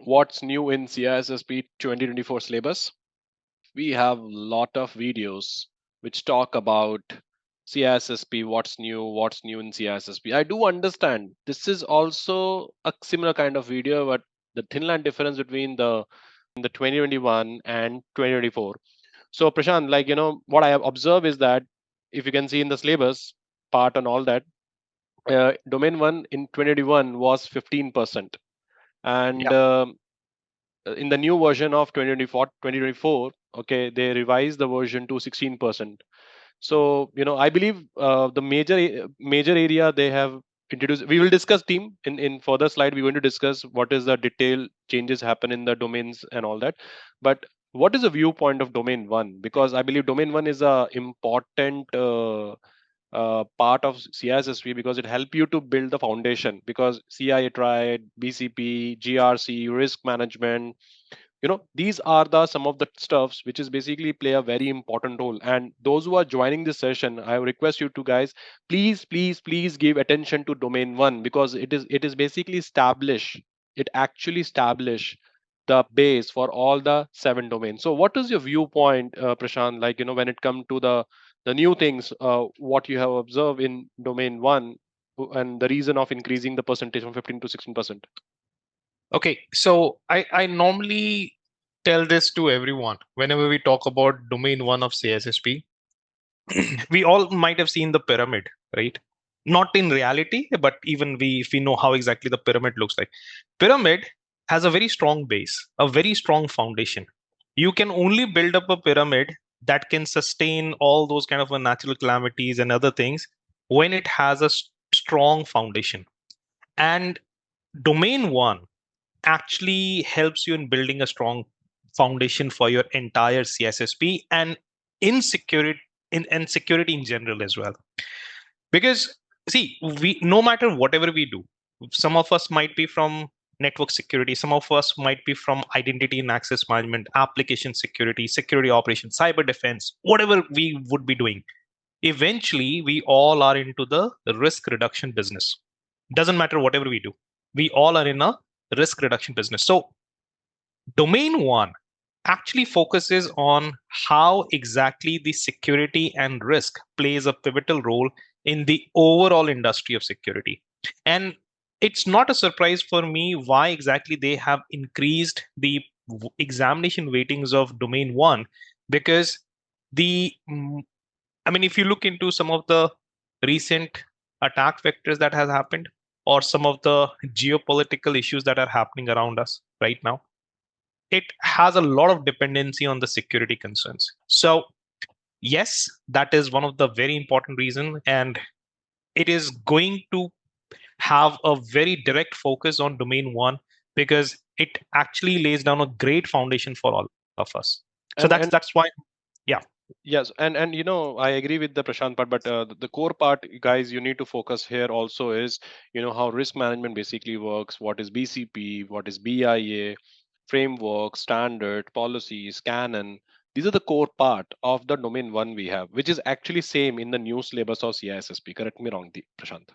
what's new in CISSP 2024 syllabus. We have a lot of videos which talk about CISSP, what's new in CISSP. I do understand this is also a similar kind of video, but the thin line difference between the 2021 and 2024. So Prashant, what I have observed is that if you can see in the syllabus part and all that, domain one in 2021 was 15%, and Yeah. in the new version of 2024, okay, they revised the version to 16%. So I believe the major area they have introduced, we will discuss team in further slide. We're going to discuss what is the detailed changes happen in the domains and all that. But what is the viewpoint of domain one? Because I believe domain one is a important part of CISSP, because it help you to build the foundation, because CIA tried BCP, GRC, risk management, these are the some of the stuffs which is basically play a very important role. And those who are joining this session, I request you to guys, please give attention to domain one, because it is basically establish the base for all the 7 domains. So what is your viewpoint, Prashant, when it comes to the new things, what you have observed in domain one, and the reason of increasing the percentage from 15 to 16%? Okay. So I normally tell this to everyone whenever we talk about domain one of CISSP. We all might have seen the pyramid, right? Not in reality, but even if we know how exactly the pyramid looks like. Pyramid has a very strong base, a very strong foundation. You can only build up a pyramid that can sustain all those kind of natural calamities and other things when it has a strong foundation. And domain one actually helps you in building a strong foundation for your entire CISSP and in security and security in general as well. Because see, we no matter whatever we do, some of us might be from network security, some of us might be from identity and access management, application security, security operations, cyber defense, whatever we would be doing. Eventually, we all are into the risk reduction business. Doesn't matter whatever we do. We all are in a risk reduction business. So domain one actually focuses on how exactly the security and risk plays a pivotal role in the overall industry of security. And it's not a surprise for me why exactly they have increased the examination weightings of domain one, because I mean, if you look into some of the recent attack vectors that has happened, or some of the geopolitical issues that are happening around us right now, it has a lot of dependency on the security concerns. So yes, that is one of the very important reason, and it is going to have a very direct focus on domain one, because it actually lays down a great foundation for all of us. So that's And why, yeah. yes, and I agree with the Prashant part, but the core part, guys, you need to focus here also is how risk management basically works. What is BCP? What is BIA? Framework, standard, policies, canon. These are the core part of the domain one we have, which is actually same in the new syllabus of CISSP. Correct me wrong, Prashant.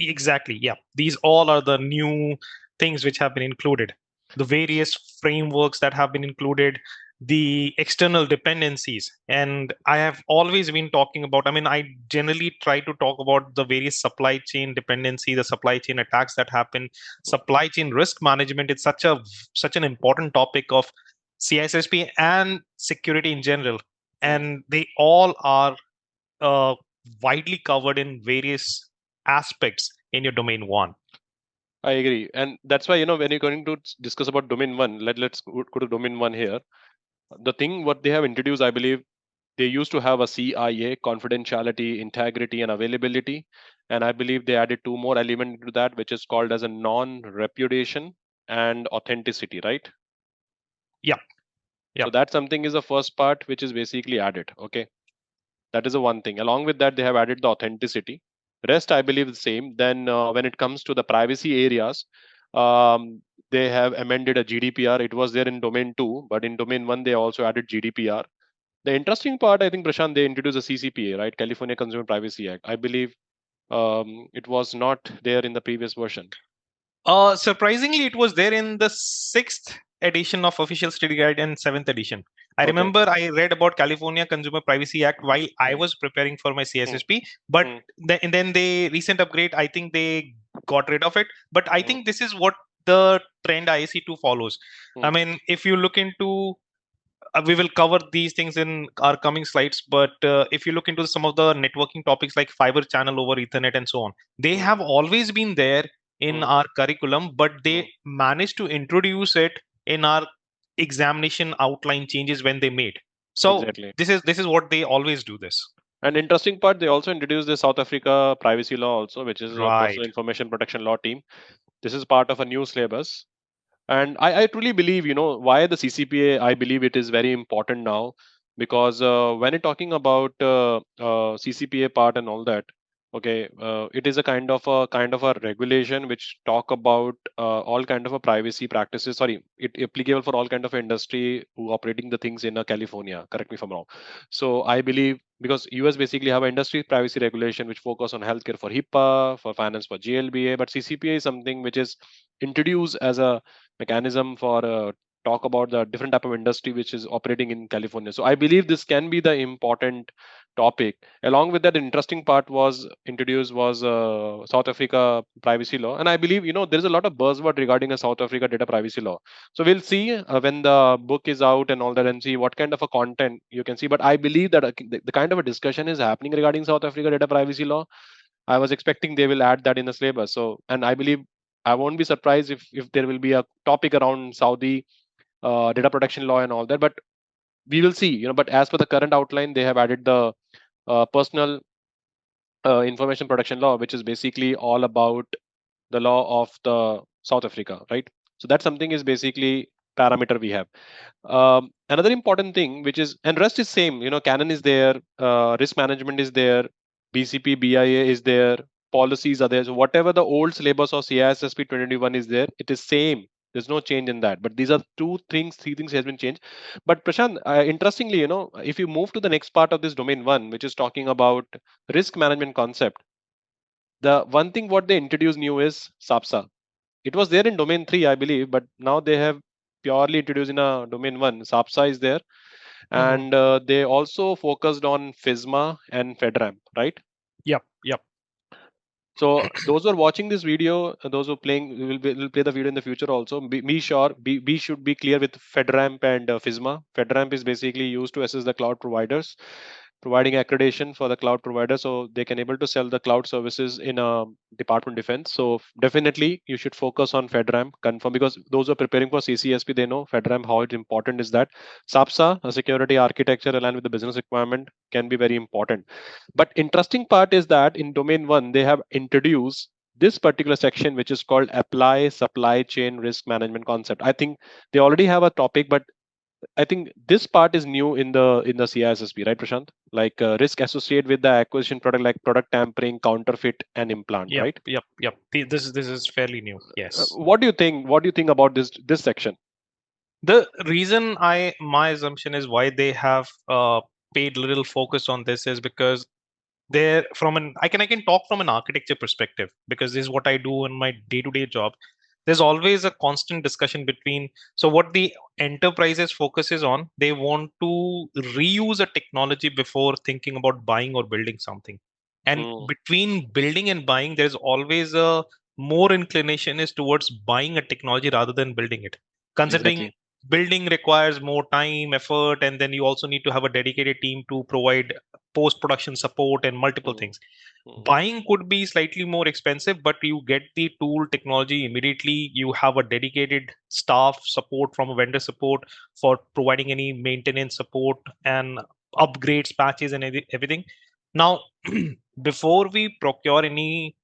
Exactly. Yeah. These all are the new things which have been included. The various frameworks that have been included, the external dependencies. And I have always been talking about, I mean, I generally try to talk about the various supply chain dependency, the supply chain attacks that happen, supply chain risk management. It's such an important topic of CISSP and security in general. And they all are uh, widely covered in various aspects in your domain one. I agree, and that's why when you're going to discuss about domain one, let's go to domain one here. The thing what they have introduced, I believe, they used to have a CIA, confidentiality, integrity, and availability, and I believe they added 2 more elements to that, which is called as a non-repudiation and authenticity, right? Yeah, yeah, So that something is the first part which is basically added. Okay, that is the one thing. Along with that, they have added the authenticity. Rest, I believe, the same. Then when it comes to the privacy areas, they have amended a GDPR. It was there in domain 2, but in domain 1, they also added GDPR. The interesting part, I think, Prashant, they introduced a CCPA, right? California Consumer Privacy Act. I believe it was not there in the previous version. Surprisingly, it was there in the sixth edition of Official Study Guide and seventh edition. I Okay. remember I read about California Consumer Privacy Act while I Hmm. was preparing for my Hmm. CISSP, but Hmm. then they recent upgrade. I think they got rid of it. But I Hmm. think this is what the trend ISC2 follows. I Hmm. mean, if you look into we will cover these things in our coming slides, but if you look into some of the networking topics like fiber channel over ethernet and so on, they Hmm. have always been there in Hmm. our curriculum, but Hmm. they managed to introduce it in our examination outline changes when they made. So Exactly. this is what they always do this. And interesting part, they also introduced the South Africa privacy law also, which is a Right. personal information protection law team. This is part of a new syllabus. And I truly believe, why the CCPA, I believe it is very important now because when you're talking about CCPA part and all that, okay, it is a kind of a regulation which talk about all kind of a privacy practices. Sorry, it applicable for all kind of industry who operating the things in California. Correct me if I'm wrong. So I believe because US basically have an industry privacy regulation which focus on healthcare for HIPAA, for finance for GLBA, but CCPA is something which is introduced as a mechanism for talk about the different type of industry which is operating in California. So I believe this can be the important topic. Along with that, the interesting part was introduced was South Africa privacy law, and I believe there is a lot of buzzword regarding a South Africa data privacy law. So we'll see when the book is out and all that, and see what kind of a content you can see. But I believe that the kind of a discussion is happening regarding South Africa data privacy law. I was expecting they will add that in the syllabus. So, and I believe I won't be surprised if there will be a topic around Saudi data protection law and all that. But we will see. But as per the current outline, they have added the personal information protection law, which is basically all about the law of the South Africa, right? So that's something is basically parameter we have. Another important thing, which is and rest is same. Canon is there, risk management is there, BCP, BIA is there, policies are there. So whatever the old syllabus of CISSP 2021 is there, it is same. There's no change in that. But these are three things has been changed. But Prashant, interestingly, if you move to the next part of this domain one, which is talking about risk management concept, the one thing what they introduced new is SAPSA. It was there in domain 3, I believe, but now they have purely introduced in a domain 1. SAPSA is there, Hmm. and they also focused on FISMA and FedRAMP, right? Yep. Yep. So those who are watching this video, those who are playing will play the video in the future also. Be sure, be should be clear with FedRAMP and FISMA. FedRAMP is basically used to assess the cloud providers, providing accreditation for the cloud provider, so they can able to sell the cloud services in a Department of Defense. So definitely you should focus on FedRAMP, confirm because those who are preparing for CCSP they know FedRAMP how it's important is that. SAPSA, a security architecture aligned with the business requirement, can be very important. But interesting part is that in domain 1 they have introduced this particular section which is called apply supply chain risk management concept. I think they already have a topic, but I think this part is new in the CISSP, right, Prashant? Like risk associated with the acquisition product, like product tampering, counterfeit, and implant, Yep. right? Yep. Yep. This is fairly new. Yes. What do you think? What do you think about this section? The reason my assumption is why they have paid little focus on this is because they're from an I can talk from an architecture perspective because this is what I do in my day-to-day job. There's always a constant discussion between so what the enterprises focuses on, they want to reuse a technology before thinking about buying or building something. And Hmm, between building and buying, there's always a more inclination is towards buying a technology rather than building it. Considering exactly. building requires more time, effort, and then you also need to have a dedicated team to provide post production support and multiple Hmm, things. hmm, Buying could be slightly more expensive, but you get the tool technology immediately. You have a dedicated staff support from a vendor support for providing any maintenance support and upgrades, patches, and everything. Now, before we procure any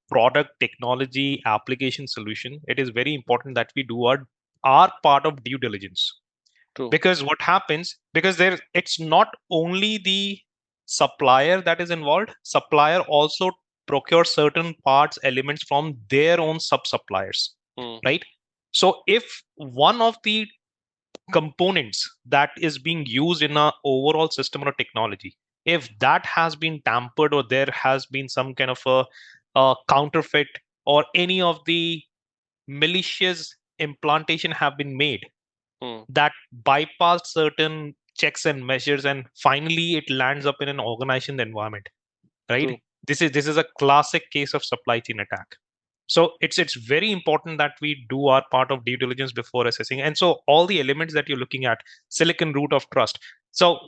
product technology application solution, it is very important that we do our part of due diligence, true. because what happens, because there it's not only the supplier that is involved, supplier also procures certain parts elements from their own sub suppliers, Hmm, right? So if one of the components that is being used in a overall system or technology, if that has been tampered or there has been some kind of a counterfeit or any of the malicious implantation have been made Hmm. that bypass certain checks and measures, and finally it lands up in an organization environment, right? True. This is a classic case of supply chain attack. So it's very important that we do our part of due diligence before assessing. And so all the elements that you're looking at, silicon root of trust. So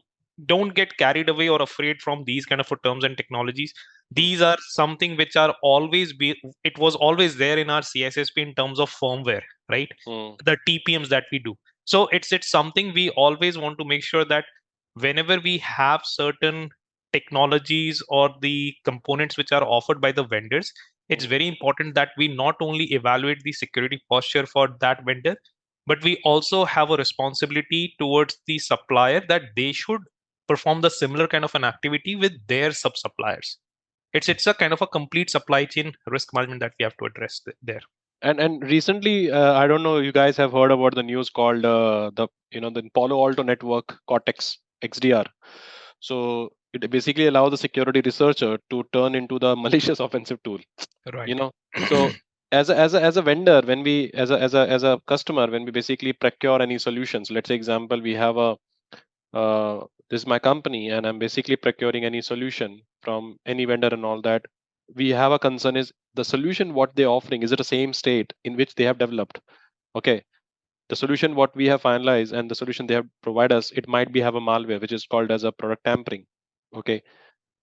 don't get carried away or afraid from these kind of terms and technologies. Hmm. These are something which are always be, it was always there in our CISSP in terms of firmware, right? Hmm. The TPMs that we do. So it's something we always want to make sure that whenever we have certain technologies or the components which are offered by the vendors, it's Hmm. very important that we not only evaluate the security posture for that vendor, but we also have a responsibility towards the supplier that they should perform the similar kind of an activity with their sub suppliers. It's a kind of a complete supply chain risk management that we have to address there. And recently, I don't know, you guys have heard about the news called the the Palo Alto network Cortex XDR. So it basically allows the security researcher to turn into the malicious offensive tool. You Right. know, so as a vendor, when we as a customer, when we basically procure any solutions, let's say example, we have a this is my company and I'm basically procuring any solution from any vendor and all that. We have a concern is the solution what they're offering, is it the same state in which they have developed? Okay, the solution what we have finalized and the solution they have provided us, it might be have a malware which is called as a product tampering. Okay,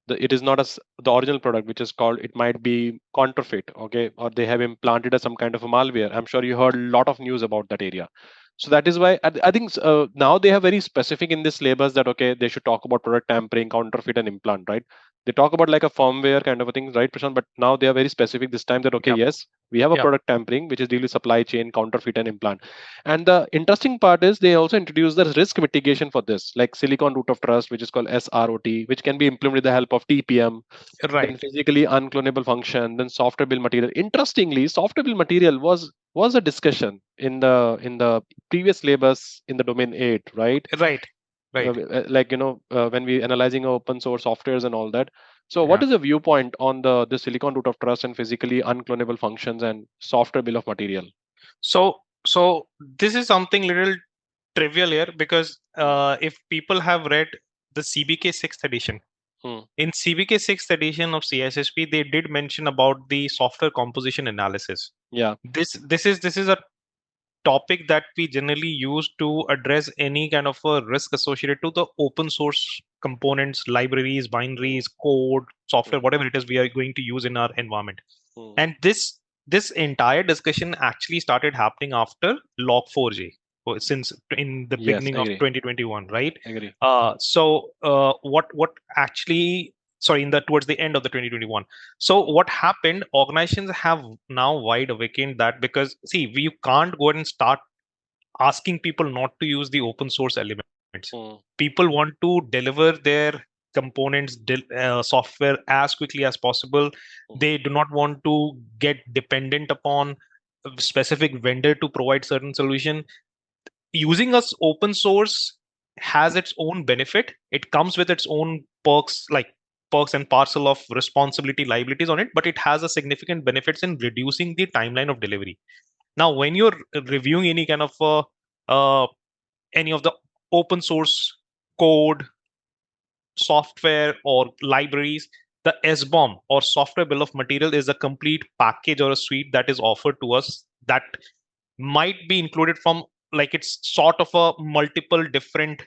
it is not the original product which is called, it might be counterfeit. Okay, or they have implanted some kind of a malware. I'm sure you heard a lot of news about that area. So that is why I think now they have very specific in this syllabus that okay, they should talk about product tampering, counterfeit, and implant, right? They talk about like a firmware kind of a thing, right, Prashant? But now they are very specific this time that okay, Yep. yes, we have a Yep. product tampering which is really supply chain, counterfeit, and implant. And the interesting part is they also introduce the risk mitigation for this, like silicon root of trust, which is called SROT, which can be implemented with the help of TPM, then Right. physically unclonable function, then software bill material. Interestingly, software bill material was a discussion in the previous syllabus in the domain 8, right? Right. Right. Like when we analyzing open source softwares and all that. So what Yeah. is the viewpoint on the silicon root of trust and physically unclonable functions and software bill of material? So this is something little trivial here because Hmm. if people have read the CBK 6th edition, Hmm. in CBK 6th edition of CISSP, they did mention about the software composition analysis. Yeah. This is a topic that we generally use to address any kind of a risk associated to the open source components, libraries, Hmm. binaries, code, software, Hmm. whatever it is we are going to use in our environment. Hmm. And this entire discussion actually started happening after Log4j, since in the Yes, beginning of agree. 2021, right? Agree. What actually, sorry, in the towards the end of the 2021. So what happened? Organizations have now wide awakened that, because see, we can't go ahead and start asking people not to use the open source elements. Hmm. People want to deliver their components, software as quickly as possible. Hmm. They do not want to get dependent upon a specific vendor to provide certain solution. Using us open source has its own benefit. It comes with its own perks, like perks and parcel of responsibility, liabilities on it, but it has a significant benefits in reducing the timeline of delivery. Now when you're reviewing any kind of any of the open source code, software, or libraries, the SBOM or software bill of material is a complete package or a suite that is offered to us that might be included from, like, it's sort of a multiple different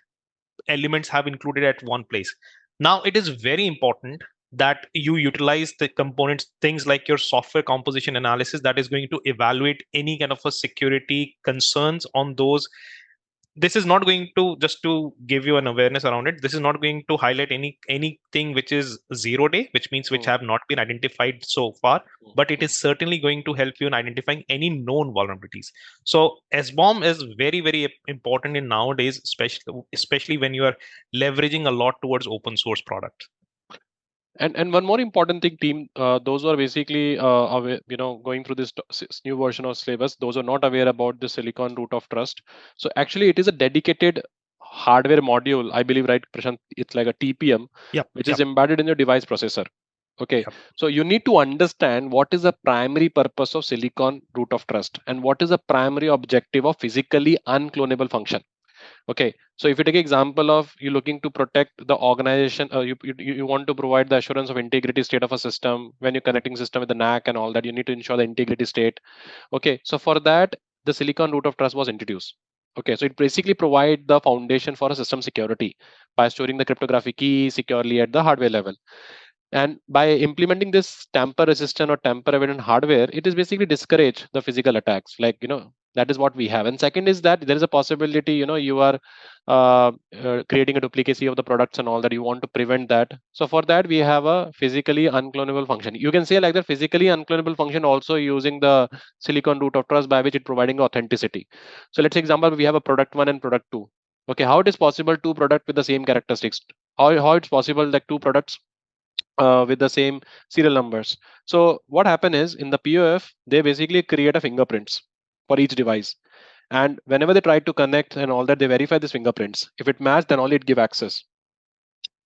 elements have included at one place. Now it is very important that you utilize the components, things like your software composition analysis, that is going to evaluate any kind of a security concerns on those. This is not going to, just to give you an awareness around it, this is not going to highlight anything which is 0 day, which means which Hmm. have not been identified so far, Hmm. but it Hmm. is certainly going to help you in identifying any known vulnerabilities. So SBOM is very very important in nowadays, especially when you are leveraging a lot towards open source product. And one more important thing, team, those who are basically aware, going through this new version of syllabus, those who are not aware about the silicon root of trust. So actually, it is a dedicated hardware module, I believe, right, Prashant? It's like a TPM, Yep. which is Yep. embedded in your device processor. Okay, Yep. so you need to understand what is the primary purpose of silicon root of trust and what is the primary objective of physically unclonable function. Okay, so if you take example of you looking to protect the organization, you want to provide the assurance of integrity state of a system when you're connecting system with the NAC and all that, you need to ensure the integrity state. Okay, so for that, the silicon root of trust was introduced. Okay, so it basically provide the foundation for a system security by storing the cryptographic key securely at the hardware level. And by implementing this tamper resistant or tamper evident hardware, it is basically discourage the physical attacks. Like, that is what we have. And second is that there is a possibility, you are creating a duplicacy of the products and all that. You want to prevent that. So for that, we have a physically unclonable function. You can say like that physically unclonable function also using the silicon root of trust by which it providing authenticity. So let's say example, we have a product one and product two. Okay, how it is possible two product with the same characteristics? How it's possible that two products with the same serial numbers. So what happen is in the POF, they basically create a fingerprints for each device. And whenever they try to connect and all that, they verify these fingerprints. If it match, then only it give access.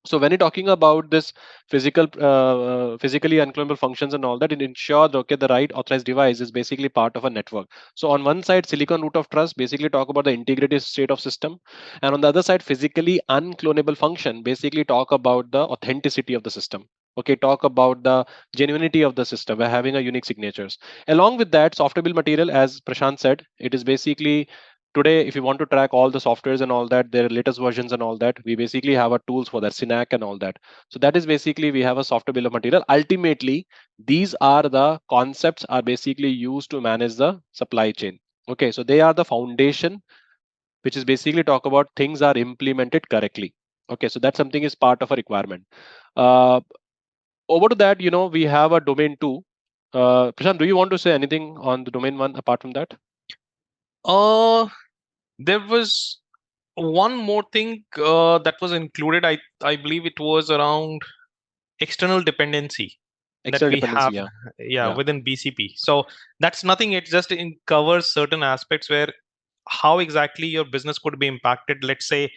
So when you're talking about this physically unclonable functions and all that, it ensures okay the right authorized device is basically part of a network. So on one side, silicon root of trust basically talk about the integrated state of system, and on the other side, physically unclonable function basically talk about the authenticity of the system. Okay, talk about the genuinity of the system by having a unique signatures. Along with that, software bill material, as Prashant said, it is basically today if you want to track all the softwares and all that their latest versions and all that, we basically have a tools for that synac and all that. So that is basically we have a software bill of material. Ultimately, these are the concepts are basically used to manage the supply chain. Okay, so they are the foundation which is basically talk about things are implemented correctly. Okay, so that something is part of a requirement. uh, Over to that, we have a domain 2. Prashant, do you want to say anything on the domain 1 apart from that? Uh, there was one more thing that was included. I believe it was around external dependency that External we dependency, have, yeah. yeah, Yeah. within BCP. So that's nothing. It just covers certain aspects where how exactly your business could be impacted. Let's say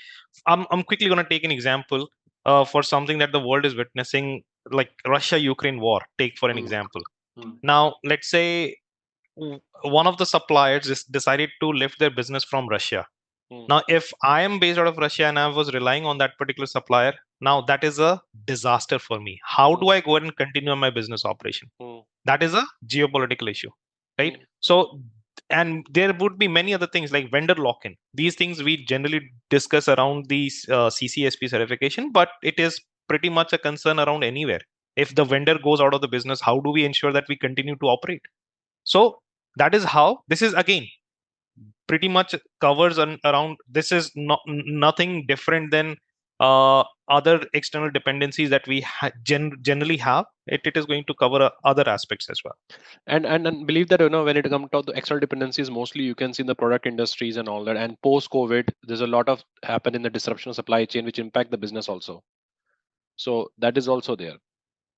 I'm quickly going to take an example for something that the world is witnessing, like Russia-Ukraine war. Take for an Mm, example. mm, Now, let's say one of the suppliers decided to lift their business from Russia. mm, Now, if I am based out of Russia and I was relying on that particular supplier, now that is a disaster for me. How mm, do I go ahead and continue my business operation? mm, That is a geopolitical issue, right? mm, So, and there would be many other things like vendor lock-in. These things we generally discuss around the CCSP certification, but it is pretty much a concern around anywhere. If the mm. vendor goes out of the business, how do we ensure that we continue to operate? So that is how this is again pretty much covers around. This is not nothing different than other external dependencies that we generally have. It is going to cover other aspects as well. And believe that when it comes to the external dependencies, mostly you can see in the product industries and all that. And post COVID, there's a lot of happen in the disruption of supply chain, which impact the business also. So that is also there,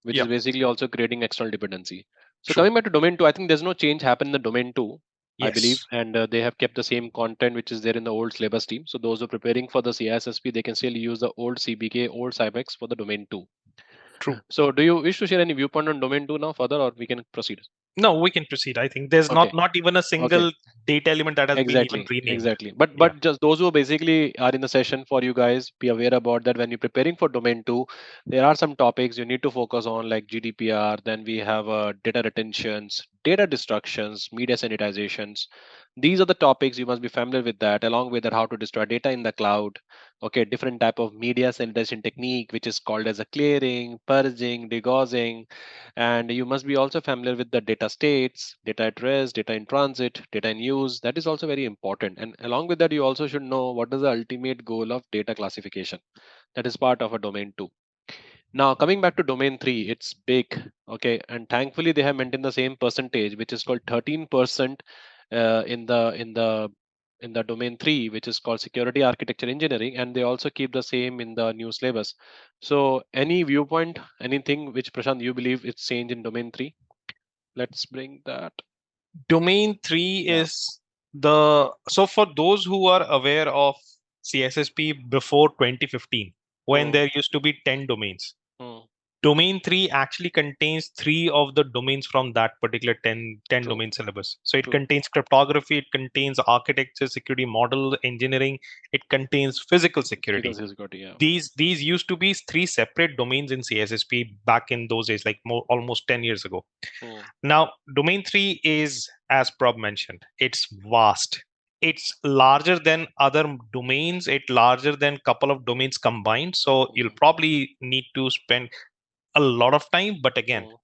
which is Yeah, basically also creating external dependency. So true. coming back to domain 2, I think there's no change happen in the domain 2, I believe, Yes, and they have kept the same content which is there in the old syllabus team. So those who are preparing for the CISSP, they can still use the old CBK, old Cybex for the domain 2. true. So do you wish to share any viewpoint on domain 2 now further, or we can proceed? No, we can proceed. I think there's Okay. not even a Okay. single data element that has been even Exactly, renamed. exactly. But Yeah, just those who basically are in the session, for you guys, be aware about that when you're preparing for domain 2, there are some topics you need to focus on like GDPR. Then we have data retentions, data destructions, media sanitizations. These are the topics you must be familiar with that. Along with that, how to destroy data in the cloud. Okay, different type of media sanitization technique, which is called as a clearing, purging, degaussing, and you must be also familiar with the data states, data at rest, data in transit, data in use. That is also very important. And along with that, you also should know what is the ultimate goal of data classification. That is part of a domain 2. Now, coming back to domain 3, it's big. Okay. And thankfully, they have maintained the same percentage, which is called 13% in the domain 3, which is called security architecture engineering, and they also keep the same in the new syllabus. So any viewpoint, anything which Prashant you believe it's changed in domain 3? Let's bring that. domain 3 Yeah. is the, so for those who are aware of CSSP before 2015, when Hmm, there used to be 10 domains. hmm, Domain 3 actually contains 3 of the domains from that particular 10 True. domain syllabus. So it True. contains cryptography, it contains architecture, security model, engineering, it contains physical Physical security. security. Yeah. These used to be 3 separate domains in CISSP back in those days, like almost 10 years ago. Mm, Now, domain 3 is, as Prab mentioned, it's vast. It's larger than other domains. It's larger than couple of domains combined. So you'll mm, probably need to spend a lot of time. But again, mm,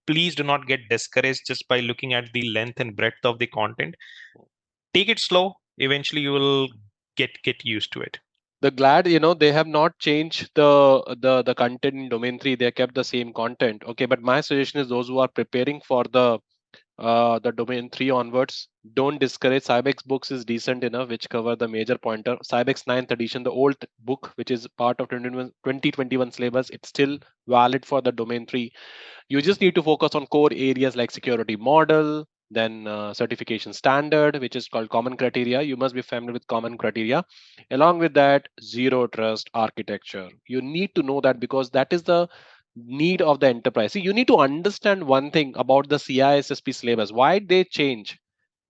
please do not get discouraged just by looking at the length and breadth of the content. mm. Take it slow. Eventually, you will get used to it. The glad, they have not changed the content in domain 3. They kept the same content. Okay, but my suggestion is those who are preparing for the domain 3 onwards, don't discourage. Cybex books is decent enough, which cover the major pointer. Cybex ninth edition, the old book, which is part of 2021 syllabus, it's still valid for the domain 3. You just need to focus on core areas like security model, then certification standard, which is called common criteria. You must be familiar with common criteria. Along with that, zero trust architecture. You need to know that because that is the need of the enterprise. See, you need to understand one thing about the CISSP syllabus. Why they change?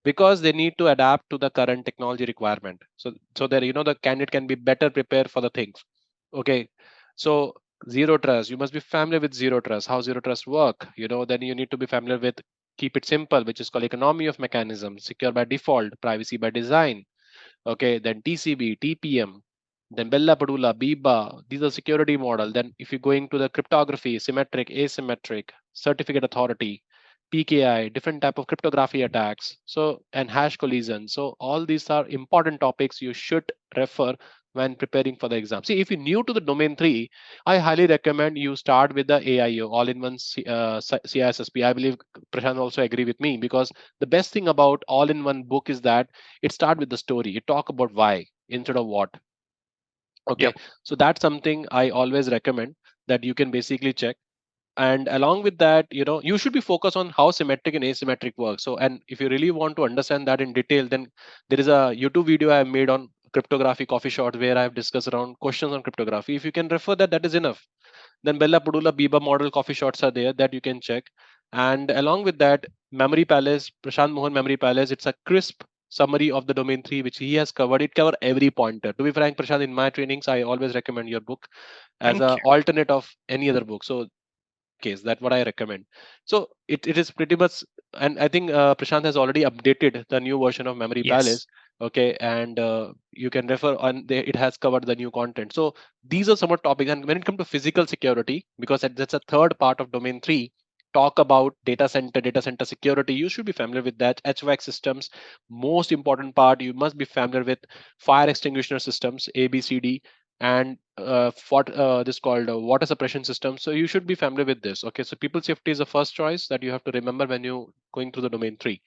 Because they need to adapt to the current technology requirement. So that the candidate can be better prepared for the things. Okay. So zero trust, you must be familiar with zero trust, how zero trust work. Then you need to be familiar with keep it simple, which is called economy of mechanism, secure by default, privacy by design. Okay, then TCB, TPM, then Bella Padula, Biba. These are security model. Then if you're going to the cryptography, symmetric, asymmetric, certificate authority, PKI, different type of cryptography attacks. So and hash collision. So all these are important topics you should refer when preparing for the exam. See, if you're new to the domain 3, I highly recommend you start with the AIO, all-in-one CISSP. I believe Prashant also agree with me because the best thing about all-in-one book is that it start with the story. It talk about why instead of what. Okay, Yep. so that's something I always recommend that you can basically check. And along with that, you should be focused on how symmetric and asymmetric works. So, and if you really want to understand that in detail, then there is a YouTube video I have made on cryptography coffee short where I have discussed around questions on cryptography. If you can refer that, that is enough. Then Bella Padula Biba model coffee shots are there that you can check. And along with that, Memory Palace, Prashant Mohan Memory Palace, it's a crisp summary of the domain 3 which he has covered. It cover every pointer. To be frank, Prashant, in my trainings I always recommend your book as Thank a you. alternate of any other book. So case, that's what I recommend. So it is pretty much. And I think Prashant has already updated the new version of Memory Yes. Palace. Okay, and you can refer on it has covered the new content. So these are some of topics. And when it comes to physical security, because that's a third part of domain 3, talk about data center security. You should be familiar with that. HVAC systems, most important part. You must be familiar with fire extinguisher systems, ABCD, and what this called water suppression system. So you should be familiar with this. Okay, so people safety is the first choice that you have to remember when you going through the domain 3.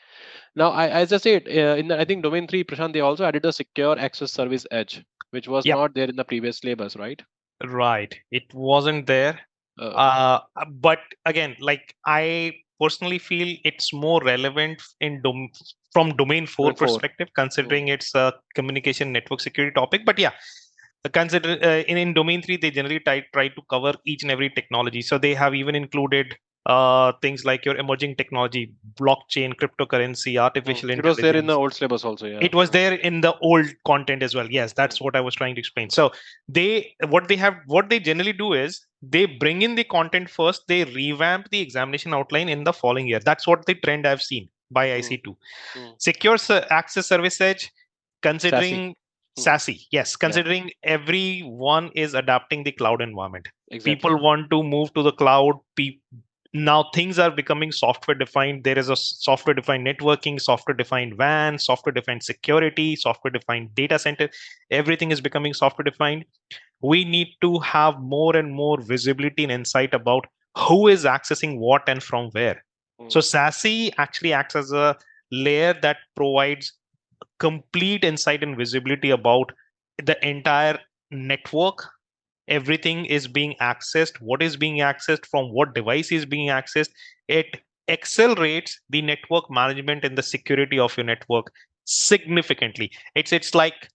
Now as I said, I think domain 3, Prashant, they also added a secure access service edge, which was Yep. not there in the previous syllabus, right? Right. It wasn't there. uh, But again, like I personally feel it's more relevant in from domain 4 domain 4. perspective, Mm, considering it's a communication network security topic. But yeah, consider in domain 3 they generally try to cover each and every technology. So they have even included things like your emerging technology, blockchain, cryptocurrency, artificial it was there in the intelligence. old syllabus also, yeah. It was there in the old content as well. Yes, Mm, that's what I was trying to explain. So what they generally do is they bring in the content first, they revamp the examination outline in the following year. That's what the trend I've seen by mm, IC2. mm. Secure access service edge, Sassy. considering Mm, SASE, yes, yeah, considering everyone is adapting the cloud environment. exactly. People want to move to the cloud. Now things are becoming software defined. There is a software defined networking, software defined WAN, software defined security, software defined data center. Everything is becoming software defined. We need to have more and more visibility and insight about who is accessing what and from where. So Mm, SASE actually acts as a layer that provides complete insight and visibility about the entire network. Everything is being accessed, what is being accessed, from what device is being accessed. It accelerates the network management and the security of your network significantly. It's like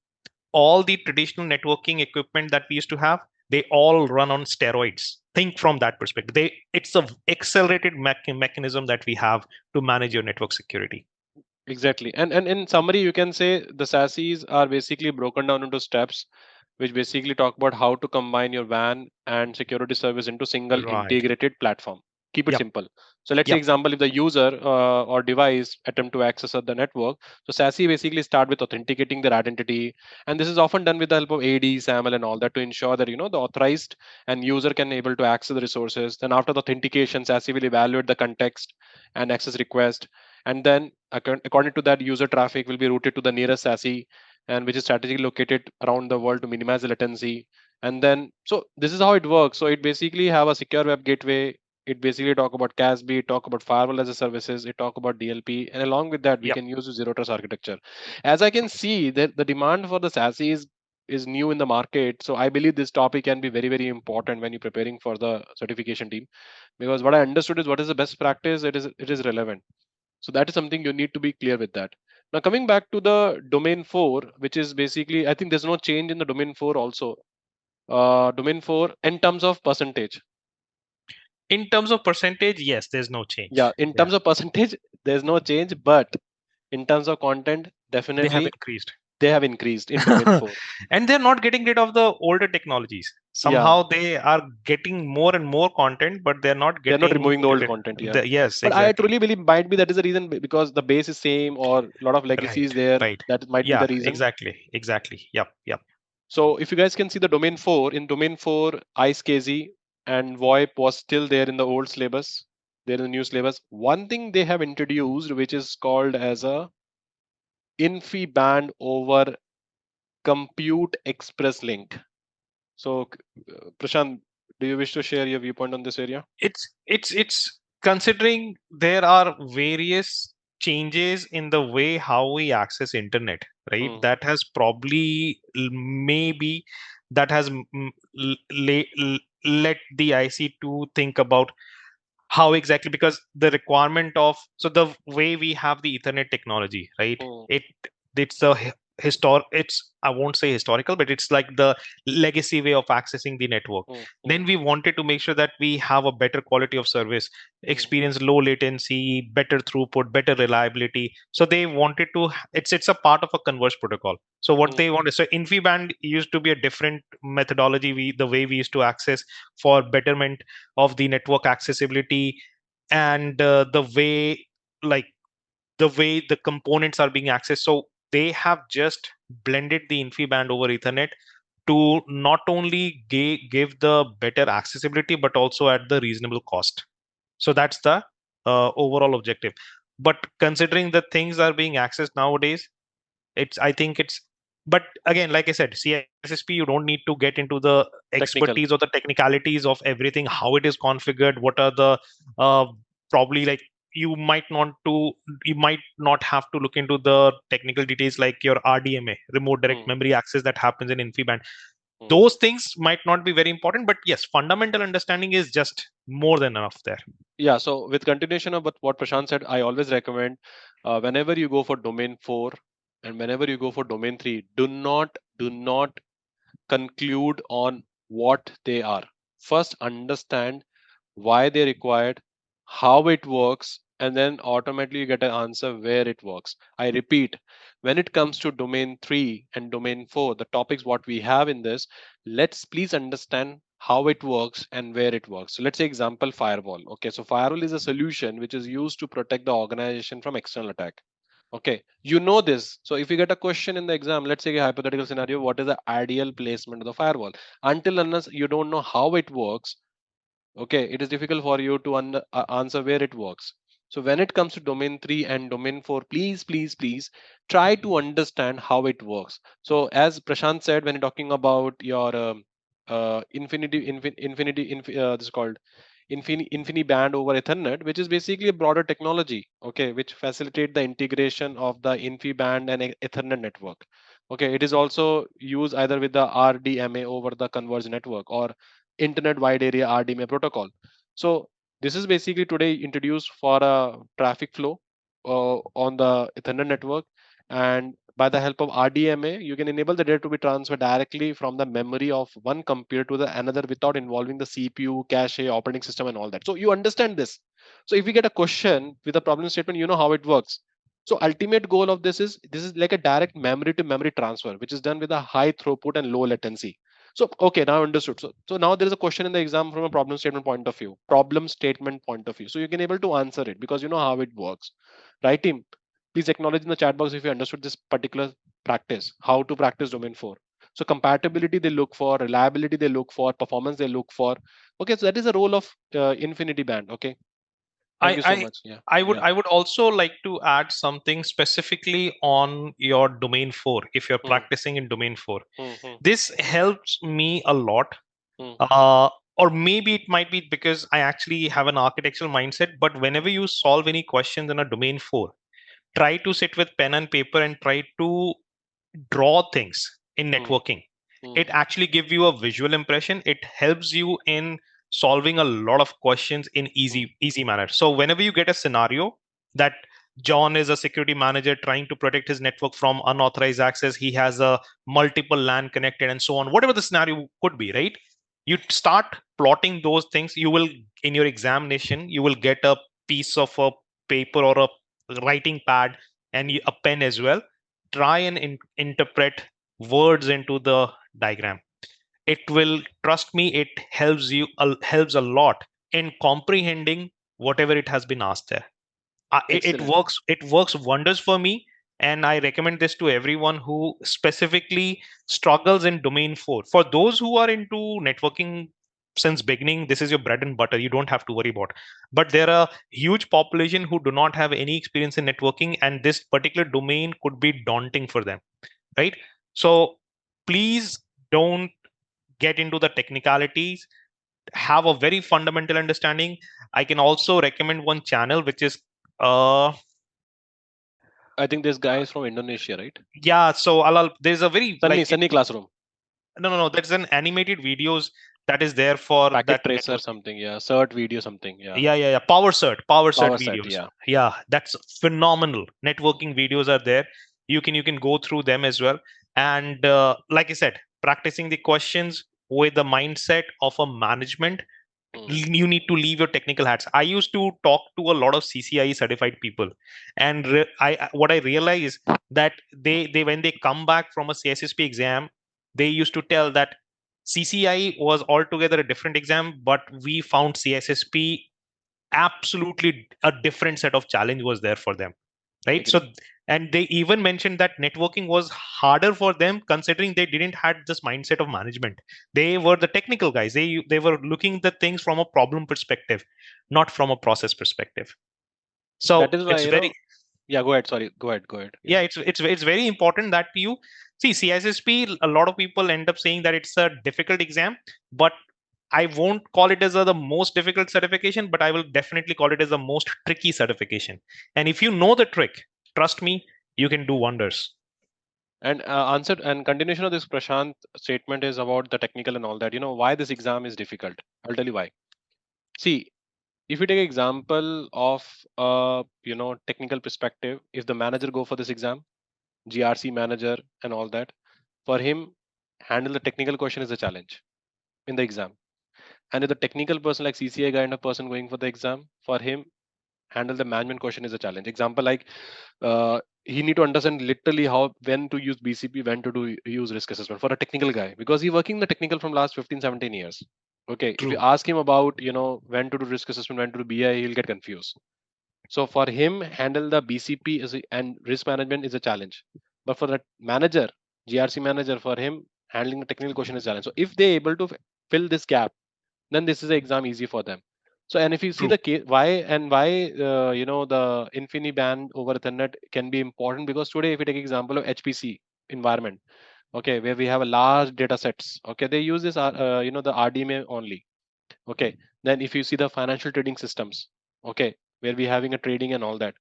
all the traditional networking equipment that we used to have, they all run on steroids. Think from that perspective. It's a accelerated mechanism that we have to manage your network security. Exactly. And in summary, you can say the SASEs are basically broken down into steps, which basically talk about how to combine your WAN and security service into single Right. integrated platform. Keep it Yep. simple. So let's say Yep. example, if the user or device attempt to access the network, so SASE basically start with authenticating their identity, and this is often done with the help of AD, SAML, and all that to ensure that the authorized and user can able to access the resources. Then after the authentication, SASE will evaluate the context and access request, and then according to that, user traffic will be routed to the nearest SASE, and which is strategically located around the world to minimize the latency. And then, so this is how it works. So it basically have a secure web gateway. It basically talk about CASB, it talk about firewall as a services, it talk about DLP, and along with that, we Yep. can use zero trust architecture. As I can see, that the demand for the SASE is new in the market. So I believe this topic can be very, very important when you're preparing for the certification team. Because what I understood is what is the best practice, it is relevant. So that is something you need to be clear with that. Now coming back to the domain 4, which is basically, I think there's no change in the domain 4 also. Domain 4 in terms of percentage. In terms of percentage, yes, there's no Yeah, change. in Yeah, terms of percentage, there's no change, but in terms of content, they have definitely increased. they have increased in domain 4. And they're not getting rid of the older technologies. Yeah, Somehow they are getting more and more content, but they're not they're not getting removing the old content. Yeah, yes, but I exactly. truly believe might be that is the reason because the base is same or a lot of legacy Right, is there. right. That might be Yeah, the reason. exactly, exactly. Yep, yep. So if you guys can see the domain 4, in domain 4, ICE and VoIP was still there in the old syllabus, there in the new syllabus. One thing they have introduced, which is called as a Infi band over compute express link. So Prashant, do you wish to share your viewpoint on this area? It's considering there are various changes in the way how we access internet, right? Hmm, That has probably maybe that has let the IC2 think about how exactly, because the requirement of, so the way we have the ethernet technology, right? hmm, It's a it's, I won't say historical, but it's like the legacy way of accessing the network. hmm, hmm, Then we wanted to make sure that we have a better quality of service, hmm, experience low latency, better throughput, better reliability. So they wanted to, it's a part of a converged protocol. So what hmm, they wanted, so InfiniBand used to be a different methodology, the way we used to access for betterment of the network accessibility, and the way, like, the way the components are being accessed. So they have just blended the InfiniBand over Ethernet to not only give the better accessibility, but also at the reasonable cost. So that's the overall objective. But considering the things are being accessed nowadays, it's, I think it's, but again, like I said, CISSP, you don't need to get into the technical. expertise or the technicalities of everything, how it is configured, what are the uh, probably, like, you might not to, you might not have to look into the technical details like your RDMA, remote direct Hmm, memory access, that happens in InfiniBand. hmm. Those things might not be very important, but yes, fundamental understanding is just more than enough there. Yeah, so with continuation of what Prashant said, I always recommend whenever you go for domain 4 and whenever you go for domain 3, do not conclude on what they are. First, understand why they required, how it works, and then automatically you get an answer where it works. I repeat, when it comes to domain 3 and domain 4, the topics what we have in this, let's please understand how it works and where it works. So let's say example firewall. Okay, so firewall is a solution which is used to protect the organization from external attack. Okay, you know this. So if you get a question in the exam, let's say a hypothetical scenario, what is the ideal placement of the firewall? Until unless you don't know how it works, okay, it is difficult for you to answer where it works. So when it comes to domain 3 and domain 4, please try to understand how it works. So as Prashant said, when you're talking about your this is called InfiniBand over Ethernet, which is basically a broader technology, okay, which facilitate the integration of the InfiniBand and Ethernet network. Okay, it is also used either with the RDMA over the converged network or Internet Wide Area RDMA protocol. So this is basically today introduced for a traffic flow on the Ethernet network, and by the help of RDMA, you can enable the data to be transferred directly from the memory of one computer to the another without involving the CPU, cache, operating system, and all that. So you understand this. So if we get a question with a problem statement, you know how it works. So ultimate goal of this is like a direct memory to memory transfer, which is done with a high throughput and low latency. So okay, now understood. So now there is a question in the exam from a problem statement point of view, problem statement point of view. So you can able to answer it because you know how it works, right, team? Please acknowledge in the chat box if you understood this particular practice, how to practice domain 4. So compatibility they look for, reliability they look for, performance they look for. Okay, so that is the role of infinity band. Okay, thank I you so I much. Yeah, I would yeah. I would also like to add something specifically on your domain 4 if you're Hmm, practicing in domain 4. hmm, hmm, This helps me a lot. hmm, Or maybe it might be because I actually have an architectural mindset, but whenever you solve any questions in a domain 4, try to sit with pen and paper and try to draw things in hmm, networking. hmm, It actually gives you a visual impression. It helps you in solving a lot of questions in hmm, easy manner. So whenever you get a scenario that John is a security manager trying to protect his network from unauthorized access, he has a multiple LAN connected and so on, whatever the scenario could be, right? You start plotting those things. You will, in your examination, you will get a piece of a paper or a writing pad and a pen as well. Try and interpret words into the diagram. It will, trust me, it helps a lot in comprehending whatever it has been asked there. excellent. It works wonders for me, and I recommend this to everyone who specifically struggles in domain 4. For those who are into networking since beginning, this is your bread and butter, you don't have to worry about. But there are huge population who do not have any experience in networking, and this particular domain could be daunting for them, right? So please don't get into the technicalities. Have a very fundamental understanding. I can also recommend one channel which is uh I think this guy is from Indonesia, right? yeah, so there's a very Sunny, like Sunny Classroom, no, that's an animated videos that is there for packet that tracer, networking. something. Yeah, cert video, something. Yeah, Yeah. Power cert power set. videos. Yeah. Yeah, that's phenomenal. Networking videos are there. You can go through them as well. And like I said, practicing the questions with the mindset of a management. Hmm, You need to leave your technical hats. I used to talk to a lot of CCIE certified people, and what I realized that they when they come back from a CISSP exam, they used to tell that CCIE was altogether a different exam, but we found CISSP absolutely a different set of challenge was there for them, right? So, agree. and they even mentioned that networking was harder for them considering they didn't had this mindset of management. They were the technical guys. They were looking the things from a problem perspective, not from a process perspective. That So is why it's very, Yeah, go ahead. Sorry, go ahead. Go ahead. Yeah. yeah, it's very important that you see CISSP. A lot of people end up saying that it's a difficult exam, but I won't call it as the most difficult certification, but I will definitely call it as the most tricky certification. And if you know the trick, trust me, you can do wonders. And answer and continuation of this Prashant statement is about the technical and all that. You know why this exam is difficult. I'll tell you why. See, if you take example of technical perspective, if the manager go for this exam, GRC manager and all that, for him, handle the technical question is a challenge in the exam. And if the technical person like CCA kind of person going for the exam, for him, handle the management question is a challenge. Example like he need to understand literally how when to use BCP, when to do use risk assessment for a technical guy because he working the technical from last 15, 17 years. Okay, if you True. ask him about when to do risk assessment, when to do BI, he'll get confused. So for him, handle the BCP and risk management is a challenge. But for the manager, GRC manager, for him, handling the technical question is a challenge. So if they able to fill this gap, then this is an exam easy for them. So and if you see True. the case, why the InfiniBand over Ethernet can be important because today if you take example of HPC environment, okay, where we have a large data sets, okay, they use this the RDMA only. Okay, then if you see the financial trading systems, okay, where we having a trading and all that,